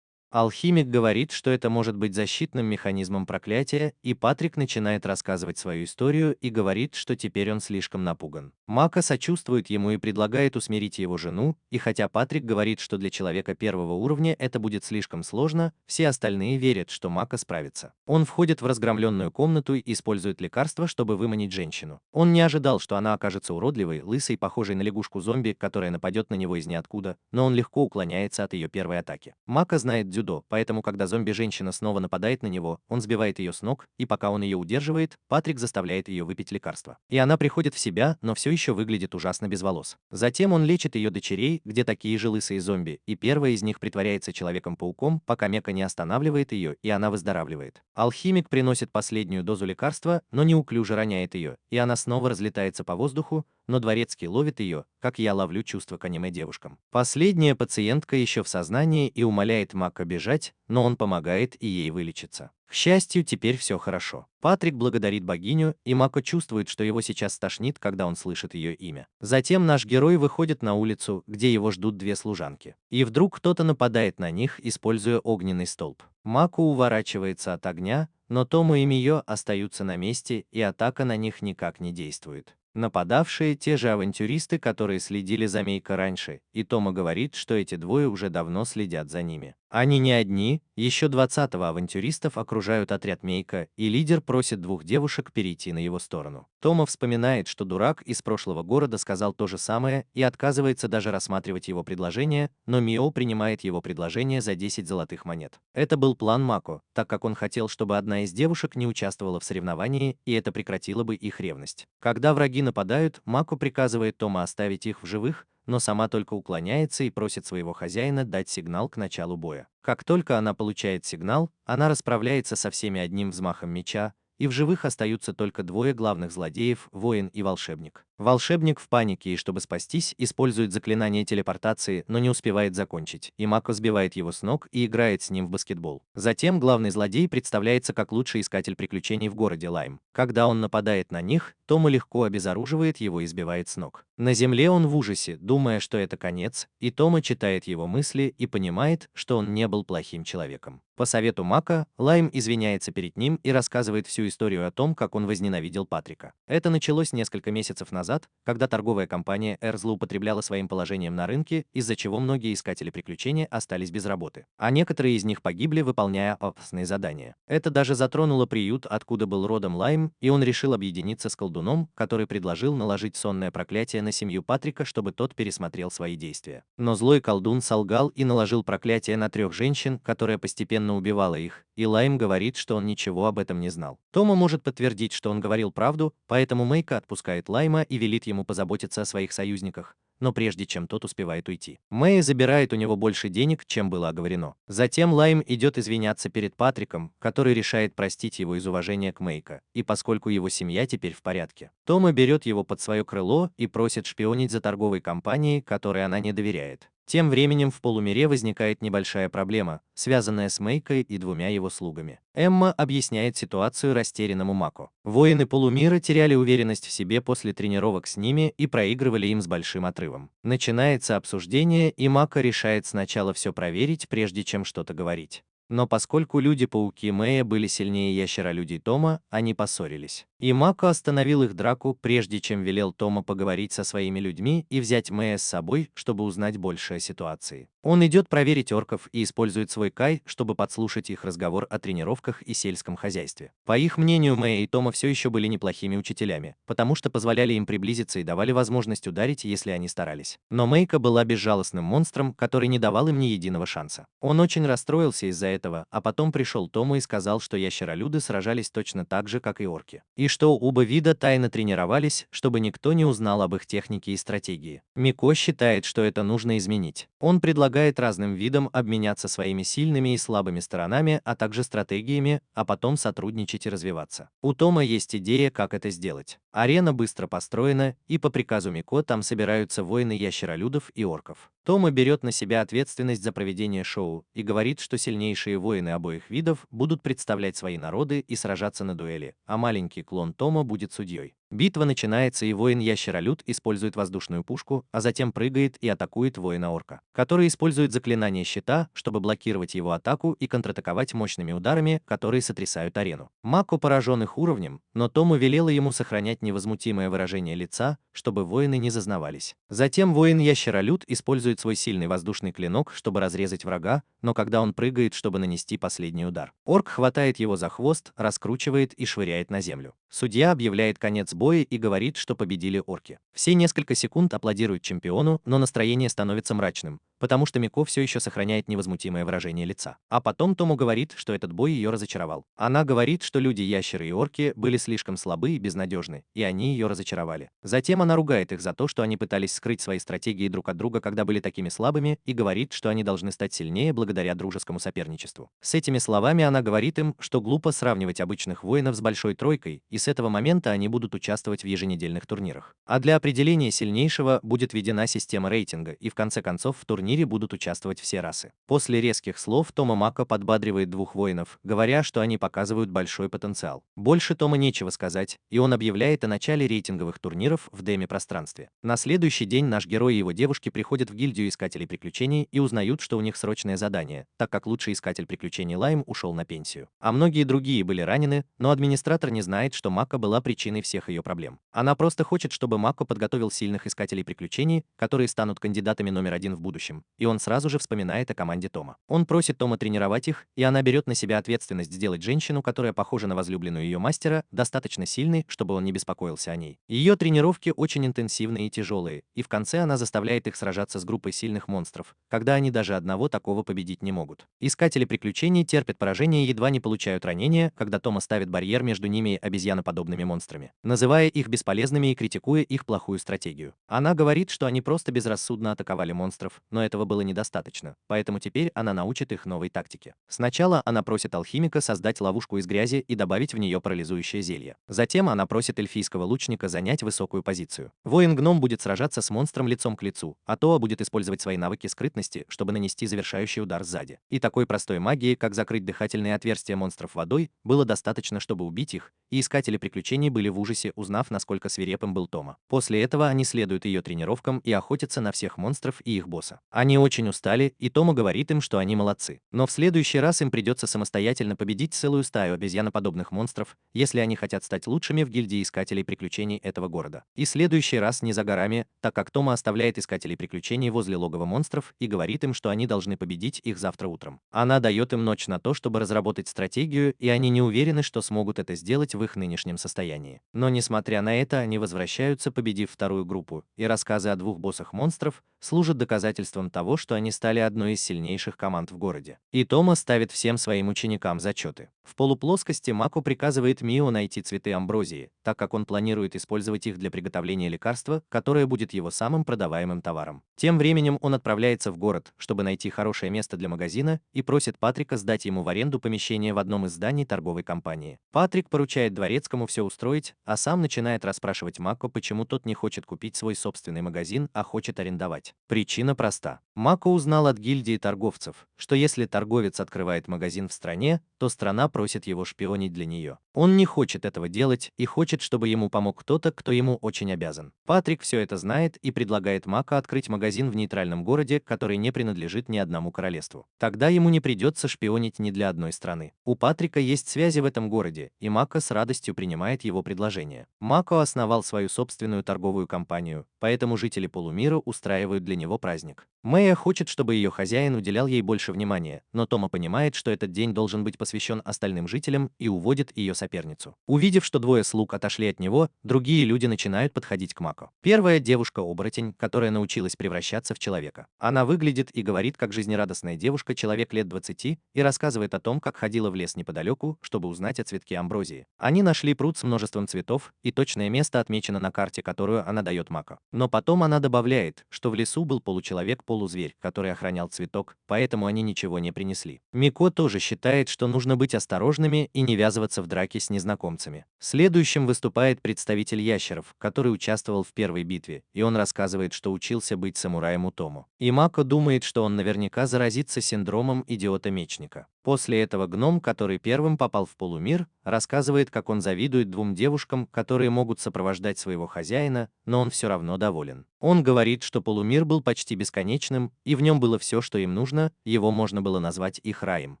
Алхимик говорит, что это может быть защитным механизмом проклятия, и Патрик начинает рассказывать свою историю и говорит, что теперь он слишком напуган. Мако сочувствует ему и предлагает усмирить его жену, и хотя Патрик говорит, что для человека 1-го уровня это будет слишком сложно, все остальные верят, что Мако справится. Он входит в разгромленную комнату и использует лекарство, чтобы выманить женщину. Он не ожидал, что она окажется уродливой, лысой, похожей на лягушку-зомби, которая нападет на него из ниоткуда, но он легко уклоняется от ее первой атаки. Мако знает дзюдо, поэтому когда зомби-женщина снова нападает на него, он сбивает ее с ног, и пока он ее удерживает, Патрик заставляет ее выпить лекарство. И она приходит в себя, но все еще выглядит ужасно без волос. Затем он лечит ее дочерей, где такие же лысые зомби, и первая из них притворяется Человеком-пауком, пока Мека не останавливает ее, и она выздоравливает. Алхимик приносит последнюю дозу лекарства, но неуклюже роняет ее, и она снова разлетается по воздуху, но дворецкий ловит ее, как я ловлю чувства к аниме-девушкам. Последняя пациентка еще в сознании и умоляет Мака бежать, но он помогает и ей вылечиться. К счастью, теперь все хорошо. Патрик благодарит богиню, и Мако чувствует, что его сейчас стошнит, когда он слышит ее имя. Затем наш герой выходит на улицу, где его ждут две служанки. И вдруг кто-то нападает на них, используя огненный столб. Мако уворачивается от огня, но Томо и Мио остаются на месте, и атака на них никак не действует. Нападавшие те же авантюристы, которые следили за Мейко раньше, и Томо говорит, что эти двое уже давно следят за ними. Они не одни, еще 20 авантюристов окружают отряд Мейко, и лидер просит двух девушек перейти на его сторону. Томо вспоминает, что дурак из прошлого города сказал то же самое и отказывается даже рассматривать его предложение, но Мио принимает его предложение за 10 золотых монет. Это был план Мако, так как он хотел, чтобы одна из девушек не участвовала в соревновании, и это прекратило бы их ревность. Когда враги нападают, Мако приказывает Томо оставить их в живых, но сама только уклоняется и просит своего хозяина дать сигнал к началу боя. Как только она получает сигнал, она расправляется со всеми одним взмахом меча, и в живых остаются только двое главных злодеев, воин и волшебник. Волшебник в панике и, чтобы спастись, использует заклинание телепортации, но не успевает закончить, и Мако сбивает его с ног и играет с ним в баскетбол. Затем главный злодей представляется как лучший искатель приключений в городе Лайм. Когда он нападает на них, Томо легко обезоруживает его и сбивает с ног. На земле он в ужасе, думая, что это конец, и Томо читает его мысли и понимает, что он не был плохим человеком. По совету Мако, Лайм извиняется перед ним и рассказывает всю историю о том, как он возненавидел Патрика. Это началось несколько месяцев назад, когда торговая компания Р злоупотребляла своим положением на рынке, из-за чего многие искатели приключений остались без работы, а некоторые из них погибли, выполняя опасные задания. Это даже затронуло приют, откуда был родом Лайм, и он решил объединиться с колдуном, который предложил наложить сонное проклятие на семью Патрика, чтобы тот пересмотрел свои действия. Но злой колдун солгал и наложил проклятие на 3 женщин, которая постепенно убивала их, и Лайм говорит, что он ничего об этом не знал. Томо может подтвердить, что он говорил правду, поэтому Мейко отпускает Лайма и велит ему позаботиться о своих союзниках, но прежде чем тот успевает уйти, Мэй забирает у него больше денег, чем было оговорено. Затем Лайм идет извиняться перед Патриком, который решает простить его из уважения к Мейко, и поскольку его семья теперь в порядке, Томо берет его под свое крыло и просит шпионить за торговой компанией, которой она не доверяет. Тем временем в полумире возникает небольшая проблема, связанная с Мейкой и 2 его слугами. Эмма объясняет ситуацию растерянному Мако. Воины полумира теряли уверенность в себе после тренировок с ними и проигрывали им с большим отрывом. Начинается обсуждение, и Мако решает сначала все проверить, прежде чем что-то говорить. Но поскольку люди-пауки Мэя были сильнее ящеролюдей Тома, они поссорились. И Мако остановил их драку, прежде чем велел Тома поговорить со своими людьми и взять Мэя с собой, чтобы узнать больше о ситуации. Он идет проверить орков и использует свой Кай, чтобы подслушать их разговор о тренировках и сельском хозяйстве. По их мнению, Мэя и Тома все еще были неплохими учителями, потому что позволяли им приблизиться и давали возможность ударить, если они старались. Но Мейка была безжалостным монстром, который не давал им ни единого шанса. Он очень расстроился из-за этого, а потом пришел Тому и сказал, что ящеролюды сражались точно так же, как и орки, и что оба вида тайно тренировались, чтобы никто не узнал об их технике и стратегии. Мико считает, что это нужно изменить. Он предлагает разным видам обменяться своими сильными и слабыми сторонами, а также стратегиями, а потом сотрудничать и развиваться. У Тома есть идея, как это сделать. Арена быстро построена, и по приказу Мико там собираются воины ящеролюдов и орков. Тома берет на себя ответственность за проведение шоу и говорит, что сильнейшие воины обоих видов будут представлять свои народы и сражаться на дуэли, а маленький клон Тома будет судьей. Битва начинается, и воин-ящеролюд использует воздушную пушку, а затем прыгает и атакует воина-орка, который использует заклинание щита, чтобы блокировать его атаку и контратаковать мощными ударами, которые сотрясают арену. Мако поражен их уровнем, но Тому велела ему сохранять невозмутимое выражение лица, чтобы воины не зазнавались. Затем воин-ящеролюд использует свой сильный воздушный клинок, чтобы разрезать врага, но когда он прыгает, чтобы нанести последний удар, орк хватает его за хвост, раскручивает и швыряет на землю. Судья объявляет конец боя и говорит, что победили орки. Все несколько секунд аплодируют чемпиону, но настроение становится мрачным, потому что Мико все еще сохраняет невозмутимое выражение лица. А потом Тому говорит, что этот бой ее разочаровал. Она говорит, что люди-ящеры и орки были слишком слабы и безнадежны, и они ее разочаровали. Затем она ругает их за то, что они пытались скрыть свои стратегии друг от друга, когда были такими слабыми, и говорит, что они должны стать сильнее благодаря дружескому соперничеству. С этими словами она говорит им, что глупо сравнивать обычных воинов с большой тройкой, и с этого момента они будут участвовать в еженедельных турнирах. А для определения сильнейшего будет введена система рейтинга, и в конце концов в турнире турнире будут участвовать все расы. После резких слов Тома Мако подбадривает двух воинов, говоря, что они показывают большой потенциал. Больше Тома нечего сказать, и он объявляет о начале рейтинговых турниров в демо-пространстве. На следующий день наш герой и его девушки приходят в гильдию искателей приключений и узнают, что у них срочное задание, так как лучший искатель приключений Лайм ушел на пенсию. А многие другие были ранены, но администратор не знает, что Мако была причиной всех ее проблем. Она просто хочет, чтобы Мако подготовил сильных искателей приключений, которые станут кандидатами номер один в будущем, и он сразу же вспоминает о команде Тома. Он просит Тома тренировать их, и она берет на себя ответственность сделать женщину, которая похожа на возлюбленную ее мастера, достаточно сильной, чтобы он не беспокоился о ней. Ее тренировки очень интенсивные и тяжелые, и в конце она заставляет их сражаться с группой сильных монстров, когда они даже одного такого победить не могут. Искатели приключений терпят поражение и едва не получают ранения, когда Тома ставит барьер между ними и обезьяноподобными монстрами, называя их бесполезными и критикуя их плохую стратегию. Она говорит, что они просто безрассудно атаковали монстров, но этого было недостаточно, поэтому теперь она научит их новой тактике. Сначала она просит алхимика создать ловушку из грязи и добавить в нее парализующее зелье. Затем она просит эльфийского лучника занять высокую позицию. Воин-гном будет сражаться с монстром лицом к лицу, а Тоа будет использовать свои навыки скрытности, чтобы нанести завершающий удар сзади. И такой простой магии, как закрыть дыхательные отверстия монстров водой, было достаточно, чтобы убить их, и искатели приключений были в ужасе, узнав, насколько свирепым был Тома. После этого они следуют ее тренировкам и охотятся на всех монстров и их босса. Они очень устали, и Тома говорит им, что они молодцы. Но в следующий раз им придется самостоятельно победить целую стаю обезьяноподобных монстров, если они хотят стать лучшими в гильдии искателей приключений этого города. И следующий раз не за горами, так как Тома оставляет искателей приключений возле логова монстров и говорит им, что они должны победить их завтра утром. Она дает им ночь на то, чтобы разработать стратегию, и они не уверены, что смогут это сделать в их нынешнем состоянии. Но несмотря на это, они возвращаются, победив вторую группу, и рассказы о двух боссах монстров служат доказательством того, что они стали одной из сильнейших команд в городе. И Тома ставит всем своим ученикам зачеты. В полуплоскости Мако приказывает Мио найти цветы амброзии, так как он планирует использовать их для приготовления лекарства, которое будет его самым продаваемым товаром. Тем временем он отправляется в город, чтобы найти хорошее место для магазина, и просит Патрика сдать ему в аренду помещение в одном из зданий торговой компании. Патрик поручает дворецкому все устроить, а сам начинает расспрашивать Мако, почему тот не хочет купить свой собственный магазин, а хочет арендовать. Причина проста. Мако узнал от гильдии торговцев, что если торговец открывает магазин в стране, то страна просит его шпионить для нее. Он не хочет этого делать и хочет, чтобы ему помог кто-то, кто ему очень обязан. Патрик все это знает и предлагает Мако открыть магазин в нейтральном городе, который не принадлежит ни одному королевству. Тогда ему не придется шпионить ни для одной страны. У Патрика есть связи в этом городе, и Мако с радостью принимает его предложение. Мако основал свою собственную торговую компанию, поэтому жители полумира устраивают для него праздник. Мэя хочет, чтобы ее хозяин уделял ей больше внимания, но Тома понимает, что этот день должен быть посвящен остальным жителям, и уводит ее соперницу. Увидев, что двое слуг отошли от него, другие люди начинают подходить к Мако. Первая девушка-оборотень, которая научилась превращаться в человека. Она выглядит и говорит как жизнерадостная девушка, человек лет 20, и рассказывает о том, как ходила в лес неподалеку, чтобы узнать о цветке амброзии. Они нашли пруд с множеством цветов, и точное место отмечено на карте, которую она дает Мако. Но потом она добавляет, что в лесу был получеловек-полузверь, который охранял цветок, поэтому они ничего не принесли. Мико тоже считает, что нужно быть осторожными и не ввязываться в драки с незнакомцами. Следующим выступает представитель ящеров, который участвовал в первой битве, и он рассказывает, что учился быть самураем у Тому. И Мако думает, что он наверняка заразится синдромом идиота-мечника. После этого гном, который первым попал в полумир, рассказывает, как он завидует двум девушкам, которые могут сопровождать своего хозяина, но он все равно доволен. Он говорит, что полумир был почти бесконечным, и в нем было все, что им нужно, его можно было назвать их раем.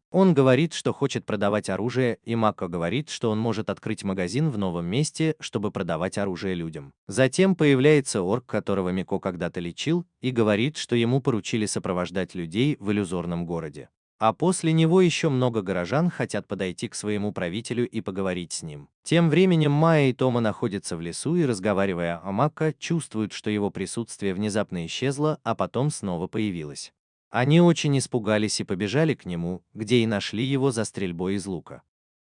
Он говорит, что хочет продавать оружие, и Мако говорит, что он может открыть магазин в новом месте, чтобы продавать оружие людям. Затем появляется орк, которого Мико когда-то лечил, и говорит, что ему поручили сопровождать людей в иллюзорном городе. А после него еще много горожан хотят подойти к своему правителю и поговорить с ним. Тем временем Майя и Тома находятся в лесу и, разговаривая о Мако, чувствуют, что его присутствие внезапно исчезло, а потом снова появилось. Они очень испугались и побежали к нему, где и нашли его за стрельбой из лука.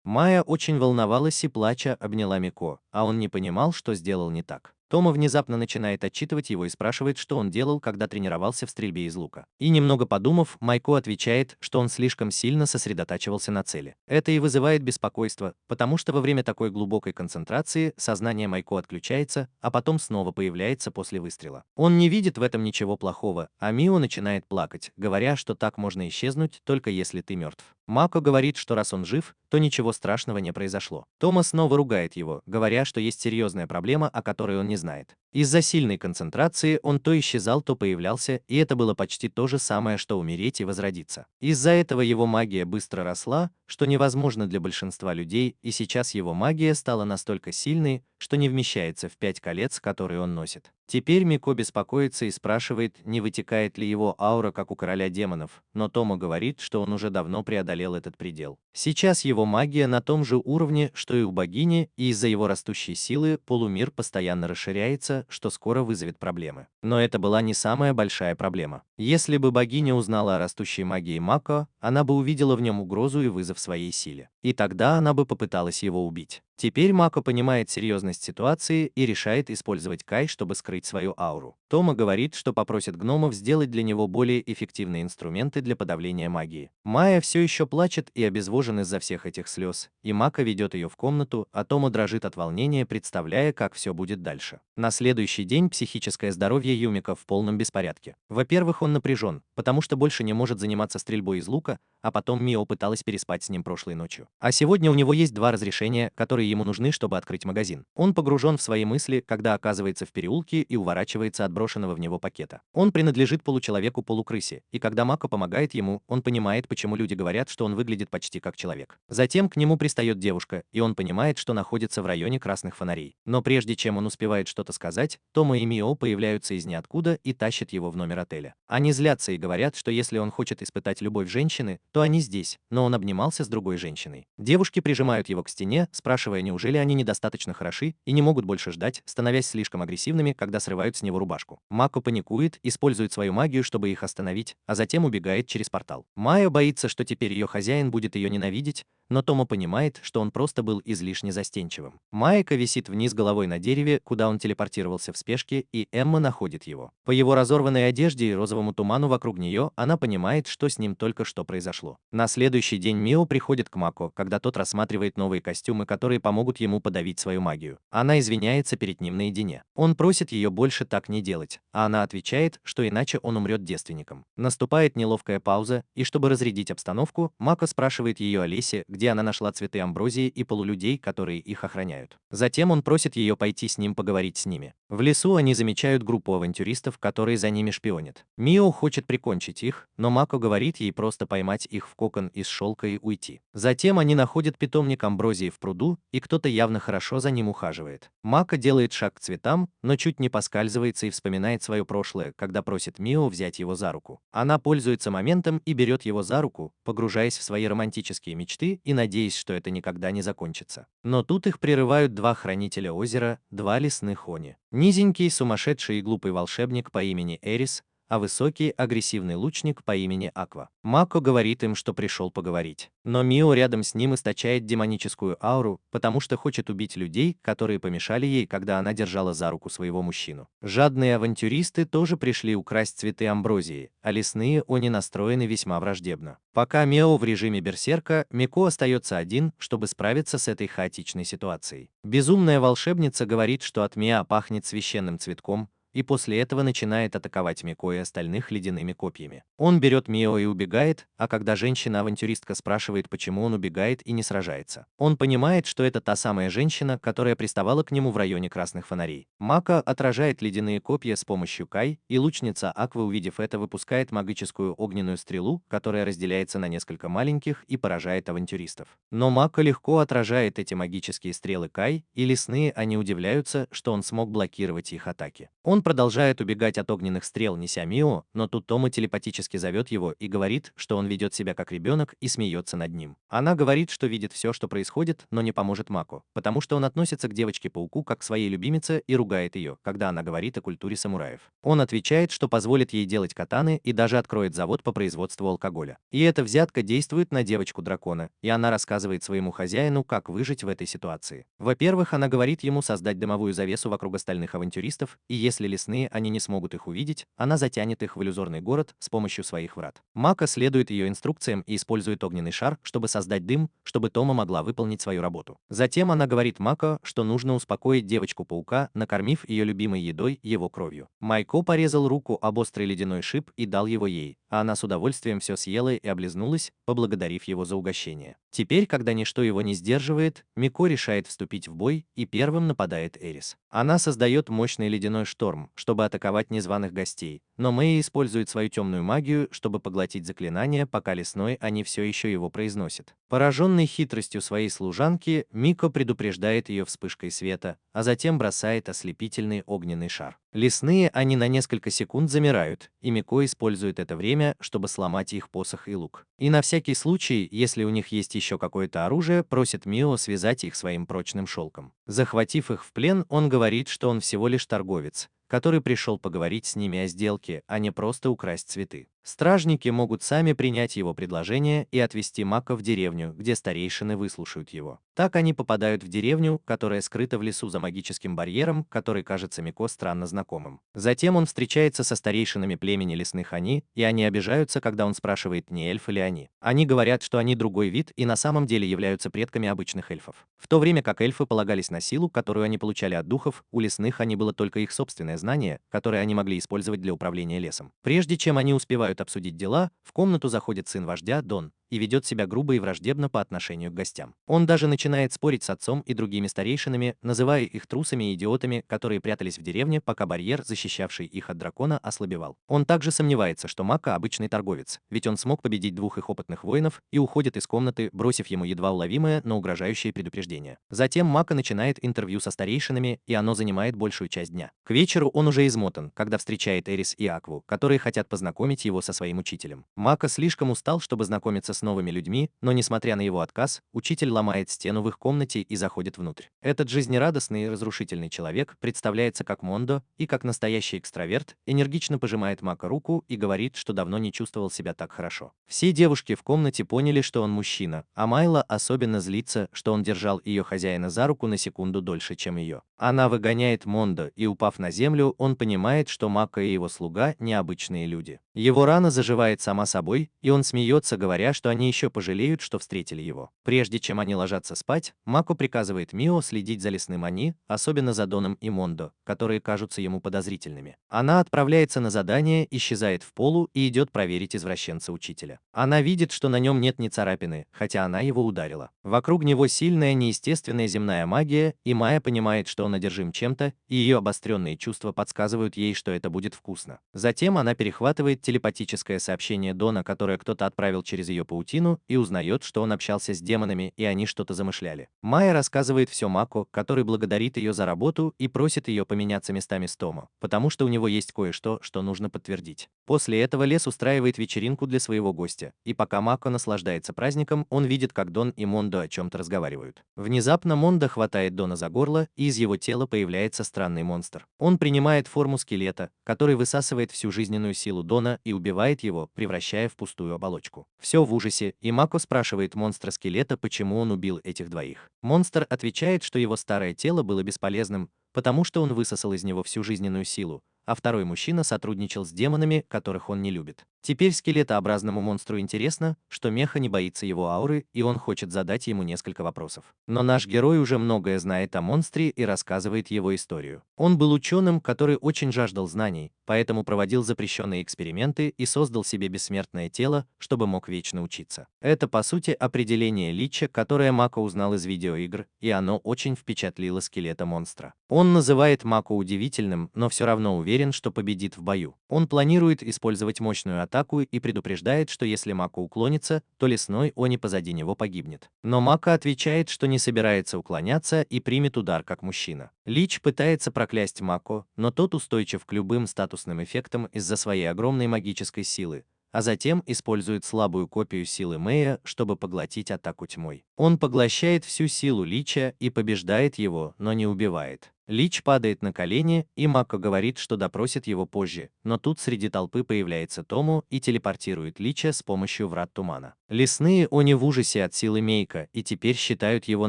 Майя очень волновалась и, плача, обняла Мико, а он не понимал, что сделал не так. Тома внезапно начинает отчитывать его и спрашивает, что он делал, когда тренировался в стрельбе из лука. И немного подумав, Майко отвечает, что он слишком сильно сосредотачивался на цели. Это и вызывает беспокойство, потому что во время такой глубокой концентрации сознание Майко отключается, а потом снова появляется после выстрела. Он не видит в этом ничего плохого, а Мио начинает плакать, говоря, что так можно исчезнуть, только если ты мертв. Мако говорит, что раз он жив, то ничего страшного не произошло. Тома снова ругает его, говоря, что есть серьезная проблема, о которой он не знает. Из-за сильной концентрации он то исчезал, то появлялся, и это было почти то же самое, что умереть и возродиться. Из-за этого его магия быстро росла, что невозможно для большинства людей, и сейчас его магия стала настолько сильной, что не вмещается в 5 колец, которые он носит. Теперь Мико беспокоится и спрашивает, не вытекает ли его аура, как у короля демонов, но Тома говорит, что он уже давно преодолел этот предел. Сейчас его магия на том же уровне, что и у богини, и из-за его растущей силы полумир постоянно расширяется, что скоро вызовет проблемы. Но это была не самая большая проблема. Если бы богиня узнала о растущей магии Мако, она бы увидела в нем угрозу и вызов своей силе. И тогда она бы попыталась его убить. Теперь Мако понимает серьезность ситуации и решает использовать Кай, чтобы скрыть свою ауру. Тома говорит, что попросит гномов сделать для него более эффективные инструменты для подавления магии. Майя все еще плачет и обезвожен из-за всех этих слез, и Мако ведет ее в комнату, а Тома дрожит от волнения, представляя, как все будет дальше. На следующий день психическое здоровье Юмика в полном беспорядке. Во-первых, он напряжен, потому что больше не может заниматься стрельбой из лука, а потом Мио пыталась переспать с ним прошлой ночью. А сегодня у него есть 2 разрешения, которые ему нужны, чтобы открыть магазин. Он погружен в свои мысли, когда оказывается в переулке и уворачивается от брошенного в него пакета. Он принадлежит получеловеку-полукрысе, и когда Мако помогает ему, он понимает, почему люди говорят, что он выглядит почти как человек. Затем к нему пристает девушка, и он понимает, что находится в районе красных фонарей. Но прежде чем он успевает что-то сказать, Тома и Мио появляются из ниоткуда и тащат его в номер отеля. Они злятся и говорят, что если он хочет испытать любовь женщины, то они здесь, но он обнимался с другой женщиной. Девушки прижимают его к стене, спрашивая, неужели они недостаточно хороши и не могут больше ждать, становясь слишком агрессивными, когда срывают с него рубашку. Мако паникует, использует свою магию, чтобы их остановить, а затем убегает через портал. Майя боится, что теперь ее хозяин будет ее ненавидеть, но Тома понимает, что он просто был излишне застенчивым. Майка висит вниз головой на дереве, куда он телепортировался в спешке, и Эмма находит его. По его разорванной одежде и розовому туману вокруг нее, она понимает, что с ним только что произошло. На следующий день Мио приходит к Мако, когда тот рассматривает новые костюмы, которые помогут ему подавить свою магию. Она извиняется перед ним наедине. Он просит ее больше так не делать, а она отвечает, что иначе он умрет девственником. Наступает неловкая пауза, и чтобы разрядить обстановку, Мако спрашивает ее о лесе, где она нашла цветы амброзии и полулюдей, которые их охраняют. Затем он просит ее пойти с ним поговорить с ними. В лесу они замечают группу авантюристов, которые за ними шпионят. Мио хочет прикончить их, но Мако говорит ей просто поймать их в кокон из шелка и уйти. Затем они находят питомник амброзии в пруду, и кто-то явно хорошо за ним ухаживает. Мако делает шаг к цветам, но чуть не поскальзывается и вспоминает свое прошлое, когда просит Мио взять его за руку. Она пользуется моментом и берет его за руку, погружаясь в свои романтические мечты и надеясь, что это никогда не закончится. Но тут их прерывают 2 хранителя озера, 2 лесных они. Низенький, сумасшедший и глупый волшебник по имени Эрис, а высокий, агрессивный лучник по имени Аква. Мако говорит им, что пришел поговорить. Но Мио рядом с ним источает демоническую ауру, потому что хочет убить людей, которые помешали ей, когда она держала за руку своего мужчину. Жадные авантюристы тоже пришли украсть цветы амброзии, а лесные они настроены весьма враждебно. Пока Мио в режиме берсерка, Мико остается один, чтобы справиться с этой хаотичной ситуацией. Безумная волшебница говорит, что от Миа пахнет священным цветком, и после этого начинает атаковать Мико и остальных ледяными копьями. Он берет Мио и убегает, а когда женщина-авантюристка спрашивает, почему он убегает и не сражается, он понимает, что это та самая женщина, которая приставала к нему в районе красных фонарей. Мако отражает ледяные копья с помощью Кай, и лучница Аква, увидев это, выпускает магическую огненную стрелу, которая разделяется на несколько маленьких и поражает авантюристов. Но Мако легко отражает эти магические стрелы Кай, и лесные они удивляются, что он смог блокировать их атаки. Он продолжает убегать от огненных стрел, неся Мио, но тут Тома телепатически зовет его и говорит, что он ведет себя как ребенок и смеется над ним. Она говорит, что видит все, что происходит, но не поможет Мако, потому что он относится к девочке-пауку как к своей любимице и ругает ее, когда она говорит о культуре самураев. Он отвечает, что позволит ей делать катаны и даже откроет завод по производству алкоголя. И эта взятка действует на девочку-дракона, и она рассказывает своему хозяину, как выжить в этой ситуации. Во-первых, она говорит ему создать дымовую завесу вокруг остальных авантюристов, и если лесные они не смогут их увидеть, она затянет их в иллюзорный город с помощью своих врат. Мако следует ее инструкциям и использует огненный шар, чтобы создать дым, чтобы Тома могла выполнить свою работу. Затем она говорит Мако, что нужно успокоить девочку-паука, накормив ее любимой едой, его кровью. Майко порезал руку об острый ледяной шип и дал его ей, а она с удовольствием все съела и облизнулась, поблагодарив его за угощение. Теперь, когда ничто его не сдерживает, Мико решает вступить в бой и первым нападает Эрис. Она создает мощный ледяной шторм, чтобы атаковать незваных гостей, но Мэй использует свою темную магию, чтобы поглотить заклинание, пока лесной они все еще его произносит. Пораженный хитростью своей служанки, Мико предупреждает ее вспышкой света, а затем бросает ослепительный огненный шар. Лесные они на несколько секунд замирают, и Мико использует это время, чтобы сломать их посох и лук. И на всякий случай, если у них есть еще какое-то оружие, просит Мио связать их своим прочным шелком. Захватив их в плен, он говорит, что он всего лишь торговец, который пришел поговорить с ними о сделке, а не просто украсть цветы. Стражники могут сами принять его предложение и отвезти Мако в деревню, где старейшины выслушают его. Так они попадают в деревню, которая скрыта в лесу за магическим барьером, который кажется Мико странно знакомым. Затем он встречается со старейшинами племени лесных Они, и они обижаются, когда он спрашивает, не эльфы ли они. Они говорят, что они другой вид и на самом деле являются предками обычных эльфов. В то время как эльфы полагались на силу, которую они получали от духов, у лесных Они было только их собственное знание, которое они могли использовать для управления лесом. Прежде чем они успевают обсудить дела, в комнату заходит сын вождя, Дон, и ведет себя грубо и враждебно по отношению к гостям. Он даже начинает спорить с отцом и другими старейшинами, называя их трусами и идиотами, которые прятались в деревне, пока барьер, защищавший их от дракона, ослабевал. Он также сомневается, что Мако обычный торговец, ведь он смог победить двух их опытных воинов и уходит из комнаты, бросив ему едва уловимое, но угрожающее предупреждение. Затем Мако начинает интервью со старейшинами, и оно занимает большую часть дня. К вечеру он уже измотан, когда встречает Эрис и Акву, которые хотят познакомить его со своим учителем. Мако слишком устал, чтобы знакомиться с новыми людьми, но несмотря на его отказ, учитель ломает стену в их комнате и заходит внутрь. Этот жизнерадостный и разрушительный человек представляется как Мондо и как настоящий экстраверт, энергично пожимает Мако руку и говорит, что давно не чувствовал себя так хорошо. Все девушки в комнате поняли, что он мужчина, а Майла особенно злится, что он держал ее хозяина за руку на секунду дольше, чем ее. Она выгоняет Мондо, и упав на землю, он понимает, что Мако и его слуга необычные люди. Его рана заживает сама собой, и он смеется, говоря, что они еще пожалеют, что встретили его. Прежде чем они ложатся спать, Мако приказывает Мио следить за лесным Они, особенно за Доном и Мондо, которые кажутся ему подозрительными. Она отправляется на задание, исчезает в полу и идет проверить извращенца учителя. Она видит, что на нем нет ни царапины, хотя она его ударила. Вокруг него сильная неестественная земная магия, и Майя понимает, что он одержим чем-то, и ее обостренные чувства подсказывают ей, что это будет вкусно. Затем она перехватывает телепатическое сообщение Дона, которое кто-то отправил через ее паутину, и узнает, что он общался с демонами, и они что-то замышляли. Майя рассказывает все Мако, который благодарит ее за работу и просит ее поменяться местами с Томо, потому что у него есть кое-что, что нужно подтвердить. После этого лес устраивает вечеринку для своего гостя, и пока Мако наслаждается праздником, он видит, как Дон и Мондо о чем-то разговаривают. Внезапно Мондо хватает Дона за горло, и из его тела появляется странный монстр. Он принимает форму скелета, который высасывает всю жизненную силу Дона и убивает его, превращая в пустую оболочку. Все в ужасе, и Мако спрашивает монстра-скелета, почему он убил этих двоих. Монстр отвечает, что его старое тело было бесполезным, потому что он высосал из него всю жизненную силу, а второй мужчина сотрудничал с демонами, которых он не любит. Теперь скелетообразному монстру интересно, что Меха не боится его ауры, и он хочет задать ему несколько вопросов. Но наш герой уже многое знает о монстре и рассказывает его историю. Он был ученым, который очень жаждал знаний, поэтому проводил запрещенные эксперименты и создал себе бессмертное тело, чтобы мог вечно учиться. Это, по сути, определение Лича, которое Мако узнал из видеоигр, и оно очень впечатлило скелета монстра. Он называет Мако удивительным, но все равно уверен, что победит в бою. Он планирует использовать мощную атаку, атаку и предупреждает, что если Мако уклонится, то лесной Они позади него погибнет. Но Мако отвечает, что не собирается уклоняться и примет удар как мужчина. Лич пытается проклясть Мако, но тот устойчив к любым статусным эффектам из-за своей огромной магической силы, а затем использует слабую копию силы Мэя, чтобы поглотить атаку тьмой. Он поглощает всю силу Лича и побеждает его, но не убивает. Лич падает на колени, и Мако говорит, что допросит его позже, но тут среди толпы появляется Тому и телепортирует Лича с помощью врат тумана. Лесные Они в ужасе от силы Мейка и теперь считают его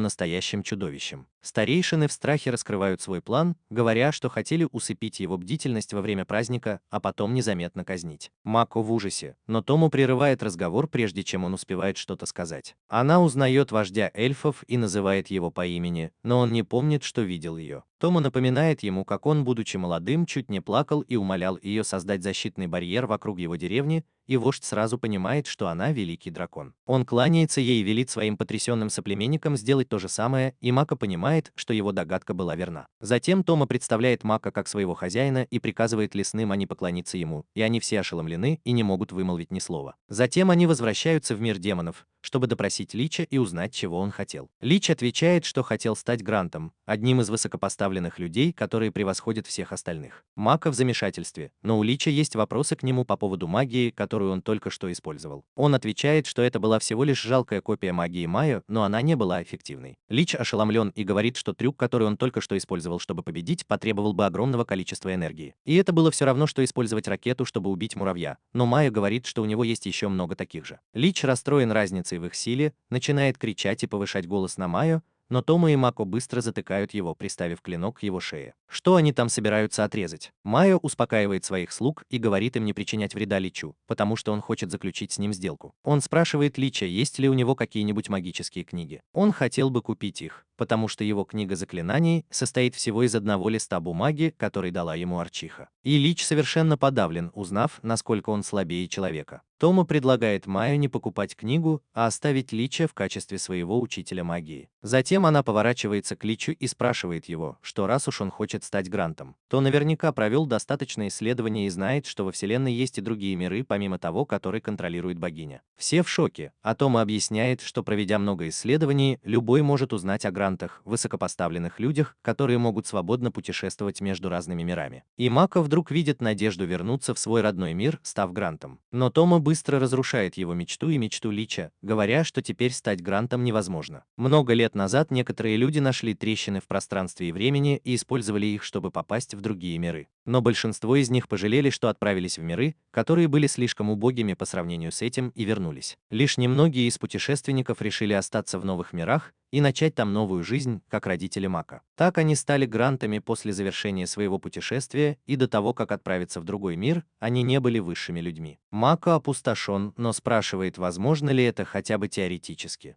настоящим чудовищем. Старейшины в страхе раскрывают свой план, говоря, что хотели усыпить его бдительность во время праздника, а потом незаметно казнить. Мако в ужасе, но Тому прерывает разговор, прежде чем он успевает что-то сказать. Она узнает вождя эльфов и называет его по имени, но он не помнит, что видел ее. Тома напоминает ему, как он, будучи молодым, чуть не плакал и умолял ее создать защитный барьер вокруг его деревни, и вождь сразу понимает, что она великий дракон. Он кланяется ей и велит своим потрясенным соплеменникам сделать то же самое, и Мако понимает, что его догадка была верна. Затем Тома представляет Мако как своего хозяина и приказывает лесным Они поклониться ему, и они все ошеломлены и не могут вымолвить ни слова. Затем они возвращаются в мир демонов, чтобы допросить Лича и узнать, чего он хотел. Лич отвечает, что хотел стать Грантом, одним из высокопоставленных людей, которые превосходят всех остальных. Мако в замешательстве, но у Лича есть вопросы к нему по поводу магии, которую он только что использовал. Он отвечает, что это была всего лишь жалкая копия магии Майо, но она не была эффективной. Лич ошеломлен и говорит, что трюк, который он только что использовал, чтобы победить, потребовал бы огромного количества энергии. И это было все равно, что использовать ракету, чтобы убить муравья, но Майо говорит, что у него есть еще много таких же. Лич расстроен разницей в их силе, начинает кричать и повышать голос на Майо, но Тома и Мако быстро затыкают его, приставив клинок к его шее. Что они там собираются отрезать? Майо успокаивает своих слуг и говорит им не причинять вреда Личу, потому что он хочет заключить с ним сделку. Он спрашивает Лича, есть ли у него какие-нибудь магические книги. Он хотел бы купить их, потому что его книга заклинаний состоит всего из одного листа бумаги, который дала ему Арчиха. И Лич совершенно подавлен, узнав, насколько он слабее человека. Тома предлагает Майо не покупать книгу, а оставить Лича в качестве своего учителя магии. Затем она поворачивается к Личу и спрашивает его, что раз уж он хочет стать Грантом, то наверняка провел достаточно исследований и знает, что во Вселенной есть и другие миры, помимо того, который контролирует богиня. Все в шоке, а Тома объясняет, что проведя много исследований, любой может узнать о Грантах, высокопоставленных людях, которые могут свободно путешествовать между разными мирами. И Мако вдруг видит надежду вернуться в свой родной мир, став Грантом. Но Тома быстро разрушает его мечту и мечту Лича, говоря, что теперь стать Грантом невозможно. Много лет назад некоторые люди нашли трещины в пространстве и времени и использовали их, чтобы попасть в другие миры. Но большинство из них пожалели, что отправились в миры, которые были слишком убогими по сравнению с этим, и вернулись. Лишь немногие из путешественников решили остаться в новых мирах и начать там новую жизнь, как родители Мако. Так они стали Грантами после завершения своего путешествия, и до того, как отправиться в другой мир, они не были высшими людьми. Мако опустошен, но спрашивает, возможно ли это хотя бы теоретически.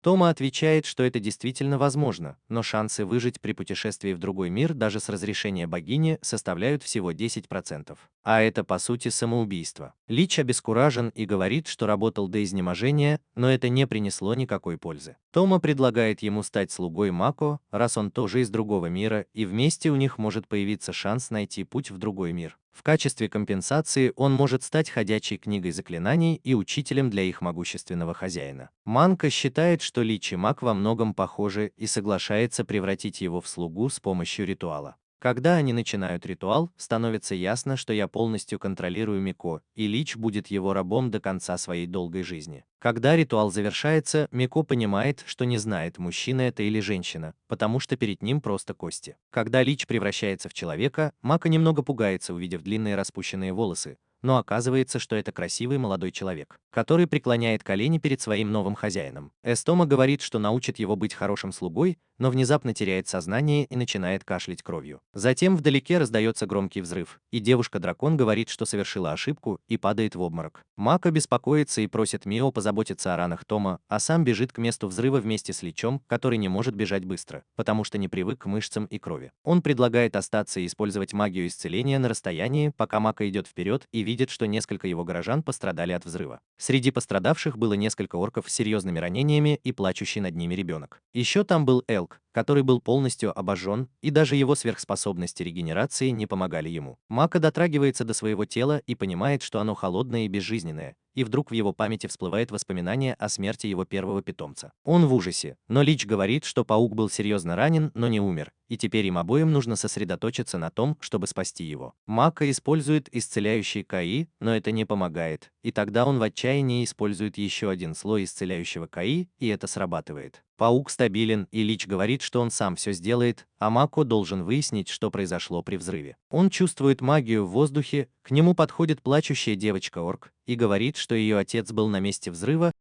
Тома отвечает, что это действительно возможно, но шансы выжить при путешествии в другой мир даже с разрешения богини составляют всего 10%. А это по сути самоубийство. Лич обескуражен и говорит, что работал до изнеможения, но это не принесло никакой пользы. Тома предлагает ему стать слугой Мако, раз он тоже из другого мира, и вместе у них может появиться шанс найти путь в другой мир. В качестве компенсации он может стать ходячей книгой заклинаний и учителем для их могущественного хозяина. Манка считает, что Лич и Мак во многом похожи и соглашается превратить его в слугу с помощью ритуала. Когда они начинают ритуал, становится ясно, что я полностью контролирую Мико, и Лич будет его рабом до конца своей долгой жизни. Когда ритуал завершается, Мико понимает, что не знает, мужчина это или женщина, потому что перед ним просто кости. Когда Лич превращается в человека, Мако немного пугается, увидев длинные распущенные волосы, но оказывается, что это красивый молодой человек, который преклоняет колени перед своим новым хозяином. Эстома говорит, что научит его быть хорошим слугой, но внезапно теряет сознание и начинает кашлять кровью. Затем вдалеке раздается громкий взрыв, и девушка-дракон говорит, что совершила ошибку, и падает в обморок. Мако беспокоится и просит Мио позаботиться о ранах Тома, а сам бежит к месту взрыва вместе с Личом, который не может бежать быстро, потому что не привык к мышцам и крови. Он предлагает остаться и использовать магию исцеления на расстоянии, пока Мако идет вперед и видит, что несколько его горожан пострадали от взрыва. Среди пострадавших было несколько орков с серьезными ранениями и плачущий над ними ребенок. Еще там был Эл, Шелк, который был полностью обожжен, и даже его сверхспособности регенерации не помогали ему. Мака дотрагивается до своего тела и понимает, что оно холодное и безжизненное, и вдруг в его памяти всплывает воспоминание о смерти его первого питомца. Он в ужасе, но Лич говорит, что паук был серьезно ранен, но не умер, и теперь им обоим нужно сосредоточиться на том, чтобы спасти его. Мака использует исцеляющий КАИ, но это не помогает, и тогда он в отчаянии использует еще один слой исцеляющего КАИ, и это срабатывает. Паук стабилен, и Лич говорит, что он сам все сделает, а Мако должен выяснить, что произошло при взрыве. Он чувствует магию в воздухе, к нему подходит плачущая девочка-орк и говорит, что ее отец был на месте взрыва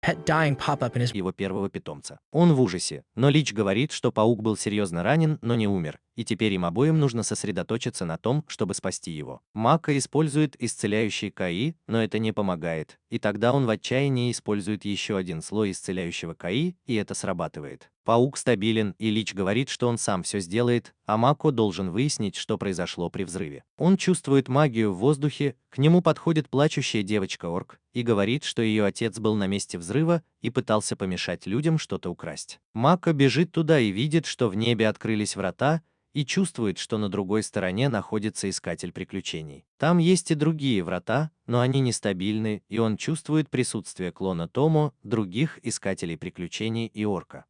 Pet dying pop up in his его первого питомца. Он в ужасе, но Лич говорит, что паук был серьезно ранен, но не умер, и теперь им обоим нужно сосредоточиться на том, чтобы спасти его. Мака использует исцеляющий КАИ, но это не помогает, и тогда он в отчаянии использует еще один слой исцеляющего КАИ, и это срабатывает. Паук стабилен, и Лич говорит, что он сам все сделает, а Мако должен выяснить, что произошло при взрыве. Он чувствует магию в воздухе, к нему подходит плачущая девочка-орк и говорит, что ее отец был на месте взрыва и пытался помешать людям что-то украсть. Мако бежит туда и видит, что в небе открылись врата, и чувствует, что на другой стороне находится искатель приключений. Там есть и другие врата, но они нестабильны, и он чувствует присутствие клона Томо, других искателей приключений и орка.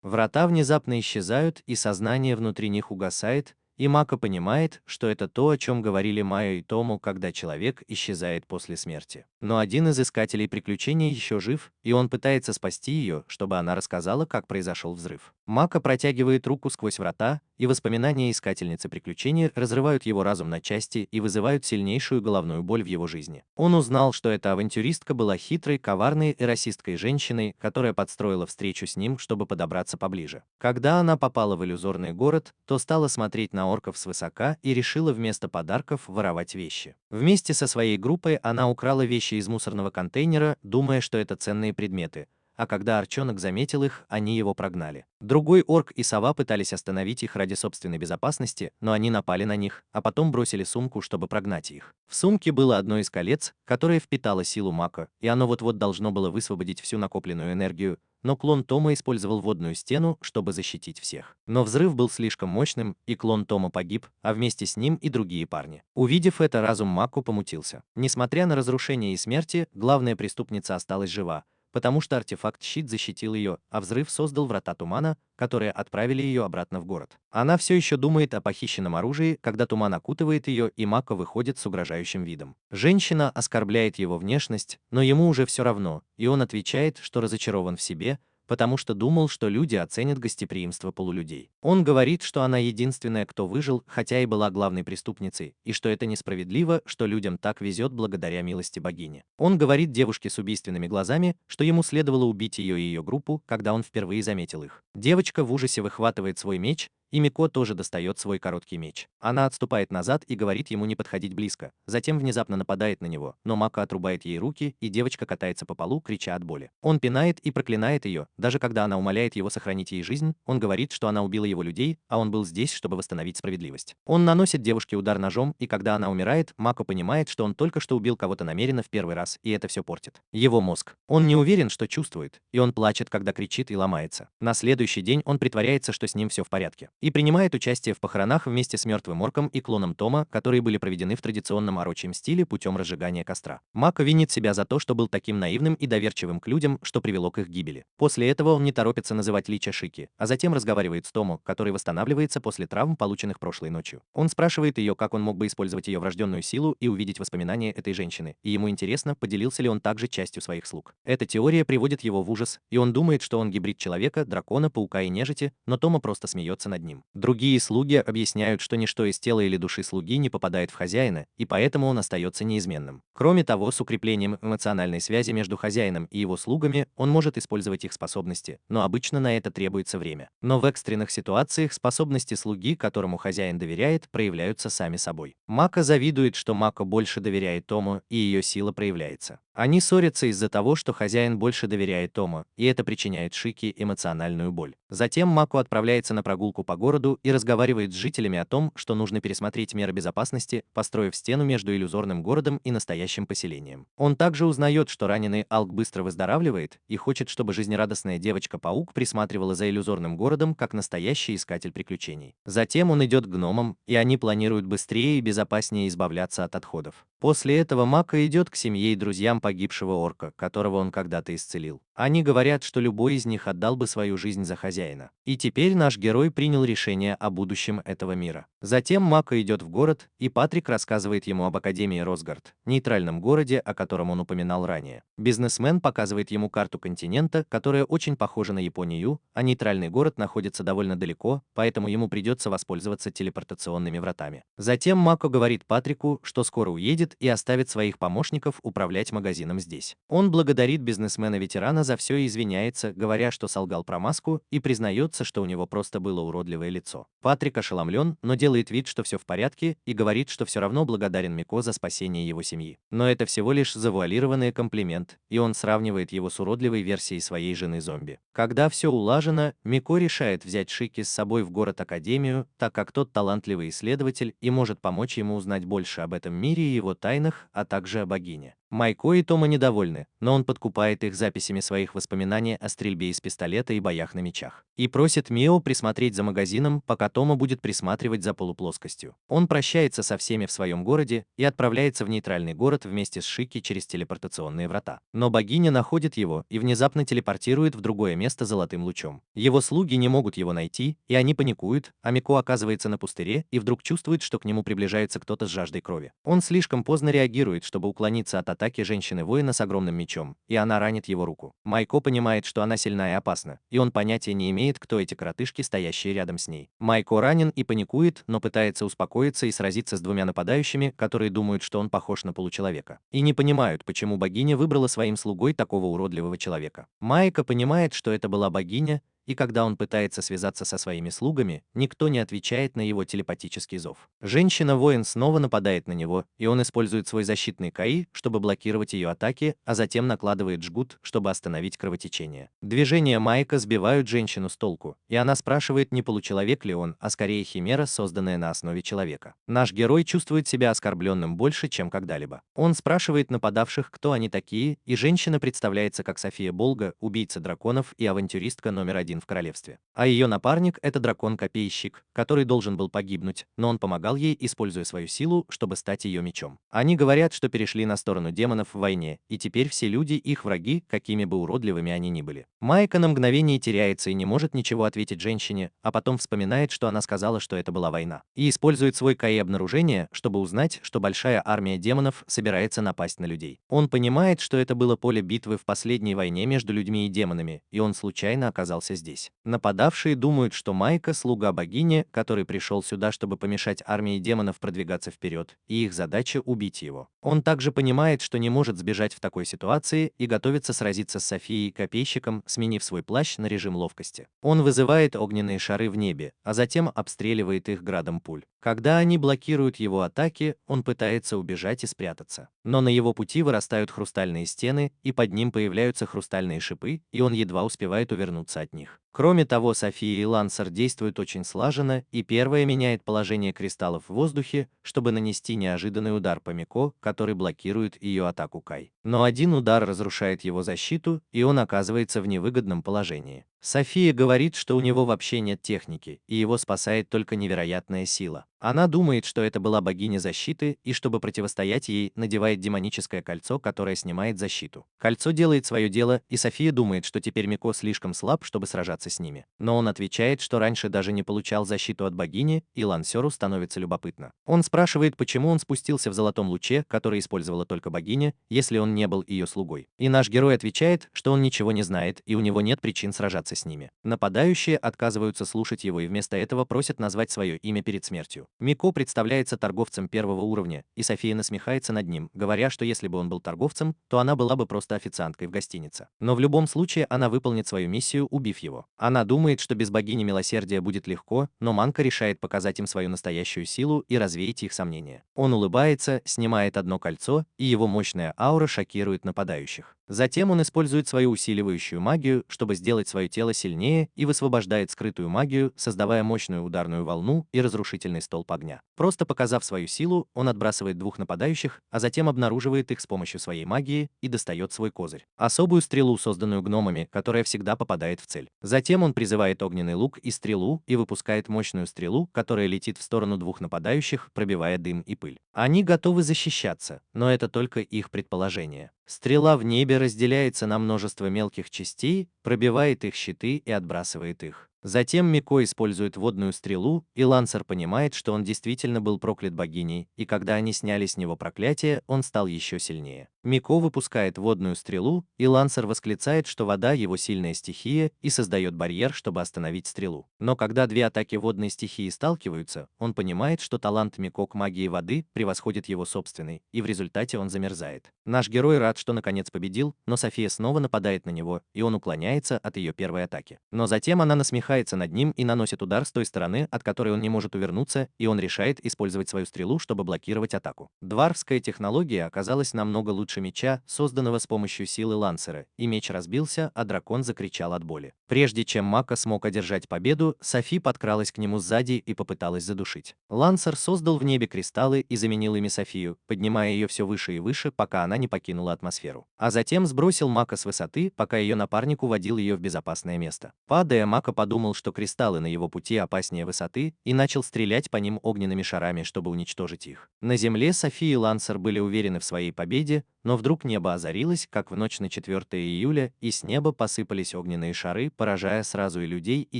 Врата внезапно исчезают, и сознание внутри них угасает, и Мако понимает, что это то, о чем говорили Майо и Тому, когда человек исчезает после смерти. Но один из искателей приключений еще жив, и он пытается спасти ее, чтобы она рассказала, как произошел взрыв. Мако протягивает руку сквозь врата, и воспоминания искательницы приключений разрывают его разум на части и вызывают сильнейшую головную боль в его жизни. Он узнал, что эта авантюристка была хитрой, коварной и расисткой женщиной, которая подстроила встречу с ним, чтобы подобраться поближе. Когда она попала в иллюзорный город, то стала смотреть на орков свысока и решила вместо подарков воровать вещи. Вместе со своей группой она украла вещи из мусорного контейнера, думая, что это ценные предметы, а когда Арчонок заметил их, они его прогнали. Другой орк и сова пытались остановить их ради собственной безопасности, но они напали на них, а потом бросили сумку, чтобы прогнать их. В сумке было одно из колец, которое впитало силу Мако, и оно вот-вот должно было высвободить всю накопленную энергию, но клон Тома использовал водную стену, чтобы защитить всех. Но взрыв был слишком мощным, и клон Тома погиб, а вместе с ним и другие парни. Увидев это, разум Мако помутился. Несмотря на разрушение и смерти, главная преступница осталась жива, потому что артефакт-щит защитил ее, а взрыв создал врата тумана, которые отправили ее обратно в город. Она все еще думает о похищенном оружии, когда туман окутывает ее, и Мако выходит с угрожающим видом. Женщина оскорбляет его внешность, но ему уже все равно, и он отвечает, что разочарован в себе, потому что думал, что люди оценят гостеприимство полулюдей. Он говорит, что она единственная, кто выжил, хотя и была главной преступницей, и что это несправедливо, что людям так везет благодаря милости богини. Он говорит девушке с убийственными глазами, что ему следовало убить ее и ее группу, когда он впервые заметил их. Девочка в ужасе выхватывает свой меч, и Мико тоже достает свой короткий меч. Она отступает назад и говорит ему не подходить близко, затем внезапно нападает на него, но Мако отрубает ей руки, и девочка катается по полу, крича от боли. Он пинает и проклинает ее, даже когда она умоляет его сохранить ей жизнь, он говорит, что она убила его людей, а он был здесь, чтобы восстановить справедливость. Он наносит девушке удар ножом, и когда она умирает, Мако понимает, что он только что убил кого-то намеренно в первый раз, и это все портит его мозг. Он не уверен, что чувствует, и он плачет, когда кричит и ломается. На следующий день он притворяется, что с ним все в порядке, и принимает участие в похоронах вместе с мертвым орком и клоном Тома, которые были проведены в традиционном орочьем стиле путем разжигания костра. Мако винит себя за то, что был таким наивным и доверчивым к людям, что привело к их гибели. После этого он не торопится называть Лича Шики, а затем разговаривает с Томо, который восстанавливается после травм, полученных прошлой ночью. Он спрашивает ее, как он мог бы использовать ее врожденную силу и увидеть воспоминания этой женщины, и ему интересно, поделился ли он также частью своих слуг. Эта теория приводит его в ужас, и он думает, что он гибрид человека, дракона, паука и нежити, но Томо просто смеется над ним. Другие слуги объясняют, что ничто из тела или души слуги не попадает в хозяина, и поэтому он остается неизменным. Кроме того, с укреплением эмоциональной связи между хозяином и его слугами он может использовать их способности, но обычно на это требуется время. Но в экстренных ситуациях способности слуги, которому хозяин доверяет, проявляются сами собой. Мако завидует, что Мако больше доверяет Тому, и ее сила проявляется. Они ссорятся из-за того, что хозяин больше доверяет Тому, и это причиняет Шики эмоциональную боль. Затем Мако отправляется на прогулку по городу и разговаривает с жителями о том, что нужно пересмотреть меры безопасности, построив стену между иллюзорным городом и настоящим поселением. Он также узнает, что раненый Алк быстро выздоравливает и хочет, чтобы жизнерадостная девочка-паук присматривала за иллюзорным городом как настоящий искатель приключений. Затем он идет к гномам, и они планируют быстрее и безопаснее избавляться от отходов. После этого Мако идет к семье и друзьям погибшего орка, которого он когда-то исцелил. Они говорят, что любой из них отдал бы свою жизнь за хозяина. И теперь наш герой принял решение о будущем этого мира. Затем Мако идет в город, и Патрик рассказывает ему об Академии Росгард, нейтральном городе, о котором он упоминал ранее. Бизнесмен показывает ему карту континента, которая очень похожа на Японию, а нейтральный город находится довольно далеко, поэтому ему придется воспользоваться телепортационными вратами. Затем Мако говорит Патрику, что скоро уедет и оставит своих помощников управлять магазином здесь. Он благодарит бизнесмена-ветерана за все и извиняется, говоря, что солгал про маску, и признается, что у него просто было уродливое лицо. Патрик ошеломлен, но делает вид, что все в порядке, и говорит, что все равно благодарен Мико за спасение его семьи. Но это всего лишь завуалированный комплимент, и он сравнивает его с уродливой версией своей жены-зомби. Когда все улажено, Мико решает взять Шики с собой в город-академию, так как тот талантливый исследователь и может помочь ему узнать больше об этом мире и его тайнах, а также о богине. Майко и Тома недовольны, но он подкупает их записями своих воспоминаний о стрельбе из пистолета и боях на мечах. И просит Мио присмотреть за магазином, пока Тома будет присматривать за полуплоскостью. Он прощается со всеми в своем городе и отправляется в нейтральный город вместе с Шики через телепортационные врата. Но богиня находит его и внезапно телепортирует в другое место золотым лучом. Его слуги не могут его найти, и они паникуют, а Мико оказывается на пустыре и вдруг чувствует, что к нему приближается кто-то с жаждой крови. Он слишком поздно реагирует, чтобы уклониться от атаки женщины-воина с огромным мечом, и она ранит его руку. Майко понимает, что она сильна и опасна, и он понятия не имеет, кто эти коротышки, стоящие рядом с ней. Майко ранен и паникует, но пытается успокоиться и сразиться с двумя нападающими, которые думают, что он похож на получеловека. И не понимают, почему богиня выбрала своим слугой такого уродливого человека. Майко понимает, что это была богиня, и когда он пытается связаться со своими слугами, никто не отвечает на его телепатический зов. Женщина-воин снова нападает на него, и он использует свой защитный КАИ, чтобы блокировать ее атаки, а затем накладывает жгут, чтобы остановить кровотечение. Движения Майка сбивают женщину с толку, и она спрашивает, не получеловек ли он, а скорее химера, созданная на основе человека. Наш герой чувствует себя оскорбленным больше, чем когда-либо. Он спрашивает нападавших, кто они такие, и женщина представляется как София Болга, убийца драконов и авантюристка номер один в королевстве. А ее напарник — это дракон-копейщик, который должен был погибнуть, но он помогал ей, используя свою силу, чтобы стать ее мечом. Они говорят, что перешли на сторону демонов в войне, и теперь все люди — их враги, какими бы уродливыми они ни были. Майка на мгновение теряется и не может ничего ответить женщине, а потом вспоминает, что она сказала, что это была война, и использует свой КАИ обнаружения, чтобы узнать, что большая армия демонов собирается напасть на людей. Он понимает, что это было поле битвы в последней войне между людьми и демонами, и он случайно оказался здесь. Нападавшие думают, что Майка — слуга богини, который пришел сюда, чтобы помешать армии демонов продвигаться вперед, и их задача — убить его. Он также понимает, что не может сбежать в такой ситуации и готовится сразиться с Софией Копейщиком, сменив свой плащ на режим ловкости. Он вызывает огненные шары в небе, а затем обстреливает их градом пуль. Когда они блокируют его атаки, он пытается убежать и спрятаться. Но на его пути вырастают хрустальные стены, и под ним появляются хрустальные шипы, и он едва успевает увернуться от них. Кроме того, София и Лансер действуют очень слаженно, и первая меняет положение кристаллов в воздухе, чтобы нанести неожиданный удар по Мико, который блокирует ее атаку Кай. Но один удар разрушает его защиту, и он оказывается в невыгодном положении. София говорит, что у него вообще нет техники, и его спасает только невероятная сила. Она думает, что это была богиня защиты, и чтобы противостоять ей, надевает демоническое кольцо, которое снимает защиту. Кольцо делает свое дело, и София думает, что теперь Мико слишком слаб, чтобы сражаться с ними. Но он отвечает, что раньше даже не получал защиту от богини, и Лансеру становится любопытно. Он спрашивает, почему он спустился в золотом луче, который использовала только богиня, если он не был ее слугой. И наш герой отвечает, что он ничего не знает, и у него нет причин сражаться с ними. Нападающие отказываются слушать его и вместо этого просят назвать свое имя перед смертью. Мико представляется торговцем первого уровня, и София насмехается над ним, говоря, что если бы он был торговцем, то она была бы просто официанткой в гостинице. Но в любом случае она выполнит свою миссию, убив его. Она думает, что без богини милосердия будет легко, но Манка решает показать им свою настоящую силу и развеять их сомнения. Он улыбается, снимает одно кольцо, и его мощная аура шокирует нападающих. Затем он использует свою усиливающую магию, чтобы сделать свое тело сильнее, и высвобождает скрытую магию, создавая мощную ударную волну и разрушительный столб огня. Просто показав свою силу, он отбрасывает двух нападающих, а затем обнаруживает их с помощью своей магии и достает свой козырь. Особую стрелу, созданную гномами, которая всегда попадает в цель. Затем он призывает огненный лук и стрелу и выпускает мощную стрелу, которая летит в сторону двух нападающих, пробивая дым и пыль. Они готовы защищаться, но это только их предположение. Стрела в небе разделяется на множество мелких частей, пробивает их щиты и отбрасывает их. Затем Мико использует водную стрелу, и Лансер понимает, что он действительно был проклят богиней, и когда они сняли с него проклятие, он стал еще сильнее. Мико выпускает водную стрелу, и Лансер восклицает, что вода его сильная стихия, и создает барьер, чтобы остановить стрелу. Но когда две атаки водной стихии сталкиваются, он понимает, что талант Мико к магии воды превосходит его собственный, и в результате он замерзает. Наш герой рад, что наконец победил, но София снова нападает на него, и он уклоняется от ее первой атаки. Но затем она насмехается над ним и наносит удар с той стороны, от которой он не может увернуться, и он решает использовать свою стрелу, чтобы блокировать атаку. Дварфская технология оказалась намного лучше меча, созданного с помощью силы Лансера, и меч разбился, а дракон закричал от боли. Прежде чем Мака смог одержать победу, Софи подкралась к нему сзади и попыталась задушить. Лансер создал в небе кристаллы и заменил ими Софию, поднимая ее все выше и выше, пока она не покинула атмосферу. А затем сбросил Мака с высоты, пока ее напарник уводил ее в безопасное место. Падая, Мака подумал, что кристаллы на его пути опаснее высоты, и начал стрелять по ним огненными шарами, чтобы уничтожить их. На земле Софи и Лансер были уверены в своей победе, но вдруг небо озарилось, как в ночь на 4 июля, и с неба посыпались огненные шары, поражая сразу и людей, и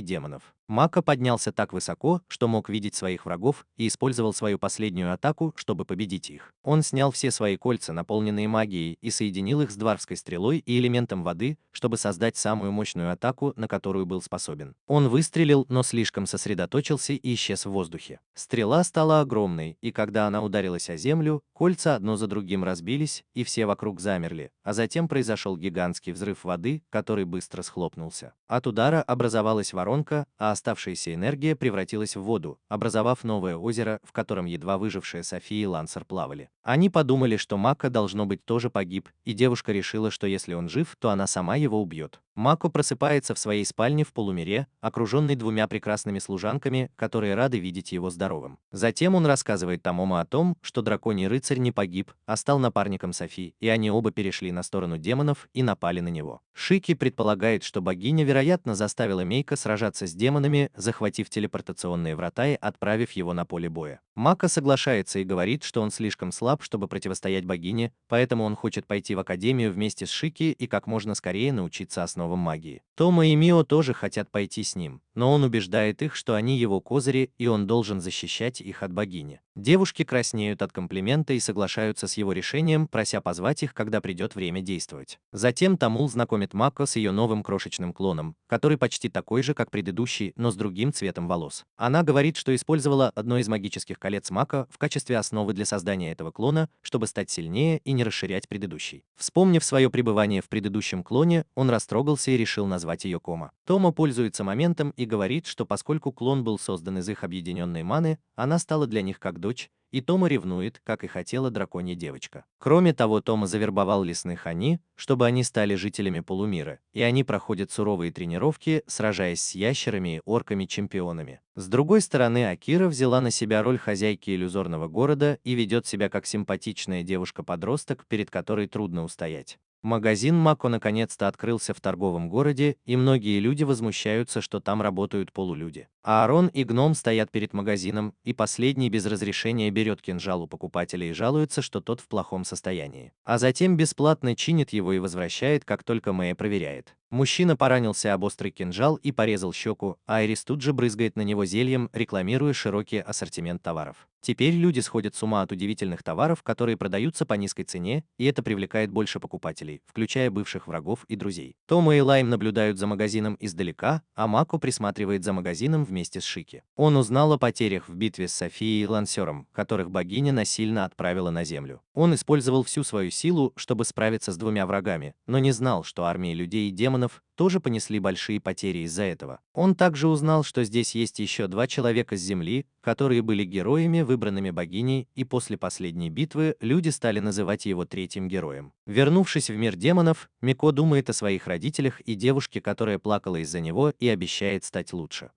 демонов. Мака поднялся так высоко, что мог видеть своих врагов, и использовал свою последнюю атаку, чтобы победить их. Он снял все свои кольца, наполненные магией, и соединил их с дварфской стрелой и элементом воды, чтобы создать самую мощную атаку, на которую был способен. Он выстрелил, но слишком сосредоточился и исчез в воздухе. Стрела стала огромной, и когда она ударилась о землю, кольца одно за другим разбились, и все вокруг замерли, а затем произошел гигантский взрыв воды, который быстро схлопнулся. От удара образовалась воронка, а оставшаяся энергия превратилась в воду, образовав новое озеро, в котором едва выжившая София и Лансер плавали. Они подумали, что Мака, должно быть, тоже погиб, и девушка решила, что если он жив, то она сама его убьет. Мако просыпается в своей спальне в полумире, окруженный двумя прекрасными служанками, которые рады видеть его здоровым. Затем он рассказывает Томомо о том, что драконий рыцарь не погиб, а стал напарником Софи, и они оба перешли на сторону демонов и напали на него. Шики предполагает, что богиня, вероятно, заставила Мейка сражаться с демонами, захватив телепортационные врата и отправив его на поле боя. Мака соглашается и говорит, что он слишком слаб, чтобы противостоять богине, поэтому он хочет пойти в академию вместе с Шики и как можно скорее научиться основам магии. Тома и Мио тоже хотят пойти с ним, но он убеждает их, что они его козыри, и он должен защищать их от богини. Девушки краснеют от комплимента и соглашаются с его решением, прося позвать их, когда придет время действовать. Затем Тамул знакомит Мако с ее новым крошечным клоном, который почти такой же, как предыдущий, но с другим цветом волос. Она говорит, что использовала одно из магических колец Мако в качестве основы для создания этого клона, чтобы стать сильнее и не расширять предыдущий. Вспомнив свое пребывание в предыдущем клоне, он растрогался и решил назвать ее Кома. Тома пользуется моментом и говорит, что поскольку клон был создан из их объединенной маны, она стала для них как дочь, и Тома ревнует, как и хотела драконья девочка. Кроме того, Тома завербовал лесных Они, чтобы они стали жителями полумира, и они проходят суровые тренировки, сражаясь с ящерами и орками-чемпионами. С другой стороны, Акира взяла на себя роль хозяйки иллюзорного города и ведет себя как симпатичная девушка-подросток, перед которой трудно устоять. Магазин Мако наконец-то открылся в торговом городе, и многие люди возмущаются, что там работают полулюди. Аарон и гном стоят перед магазином, и последний без разрешения берет кинжал у покупателя и жалуется, что тот в плохом состоянии. А затем бесплатно чинит его и возвращает, как только Мэй проверяет. Мужчина поранился об острый кинжал и порезал щеку, а Айрис тут же брызгает на него зельем, рекламируя широкий ассортимент товаров. Теперь люди сходят с ума от удивительных товаров, которые продаются по низкой цене, и это привлекает больше покупателей, включая бывших врагов и друзей. Тома и Лайм наблюдают за магазином издалека, а Мако присматривает за магазином вместе с Шики. Он узнал о потерях в битве с Софией и Лансером, которых богиня насильно отправила на землю. Он использовал всю свою силу, чтобы справиться с двумя врагами, но не знал, что армии людей и демонов тоже понесли большие потери из-за этого. Он также узнал, что здесь есть еще два человека с Земли, которые были героями, выбранными богиней, и после последней битвы люди стали называть его третьим героем. Вернувшись в мир демонов, Мико думает о своих родителях и девушке, которая плакала из-за него и обещает стать лучше.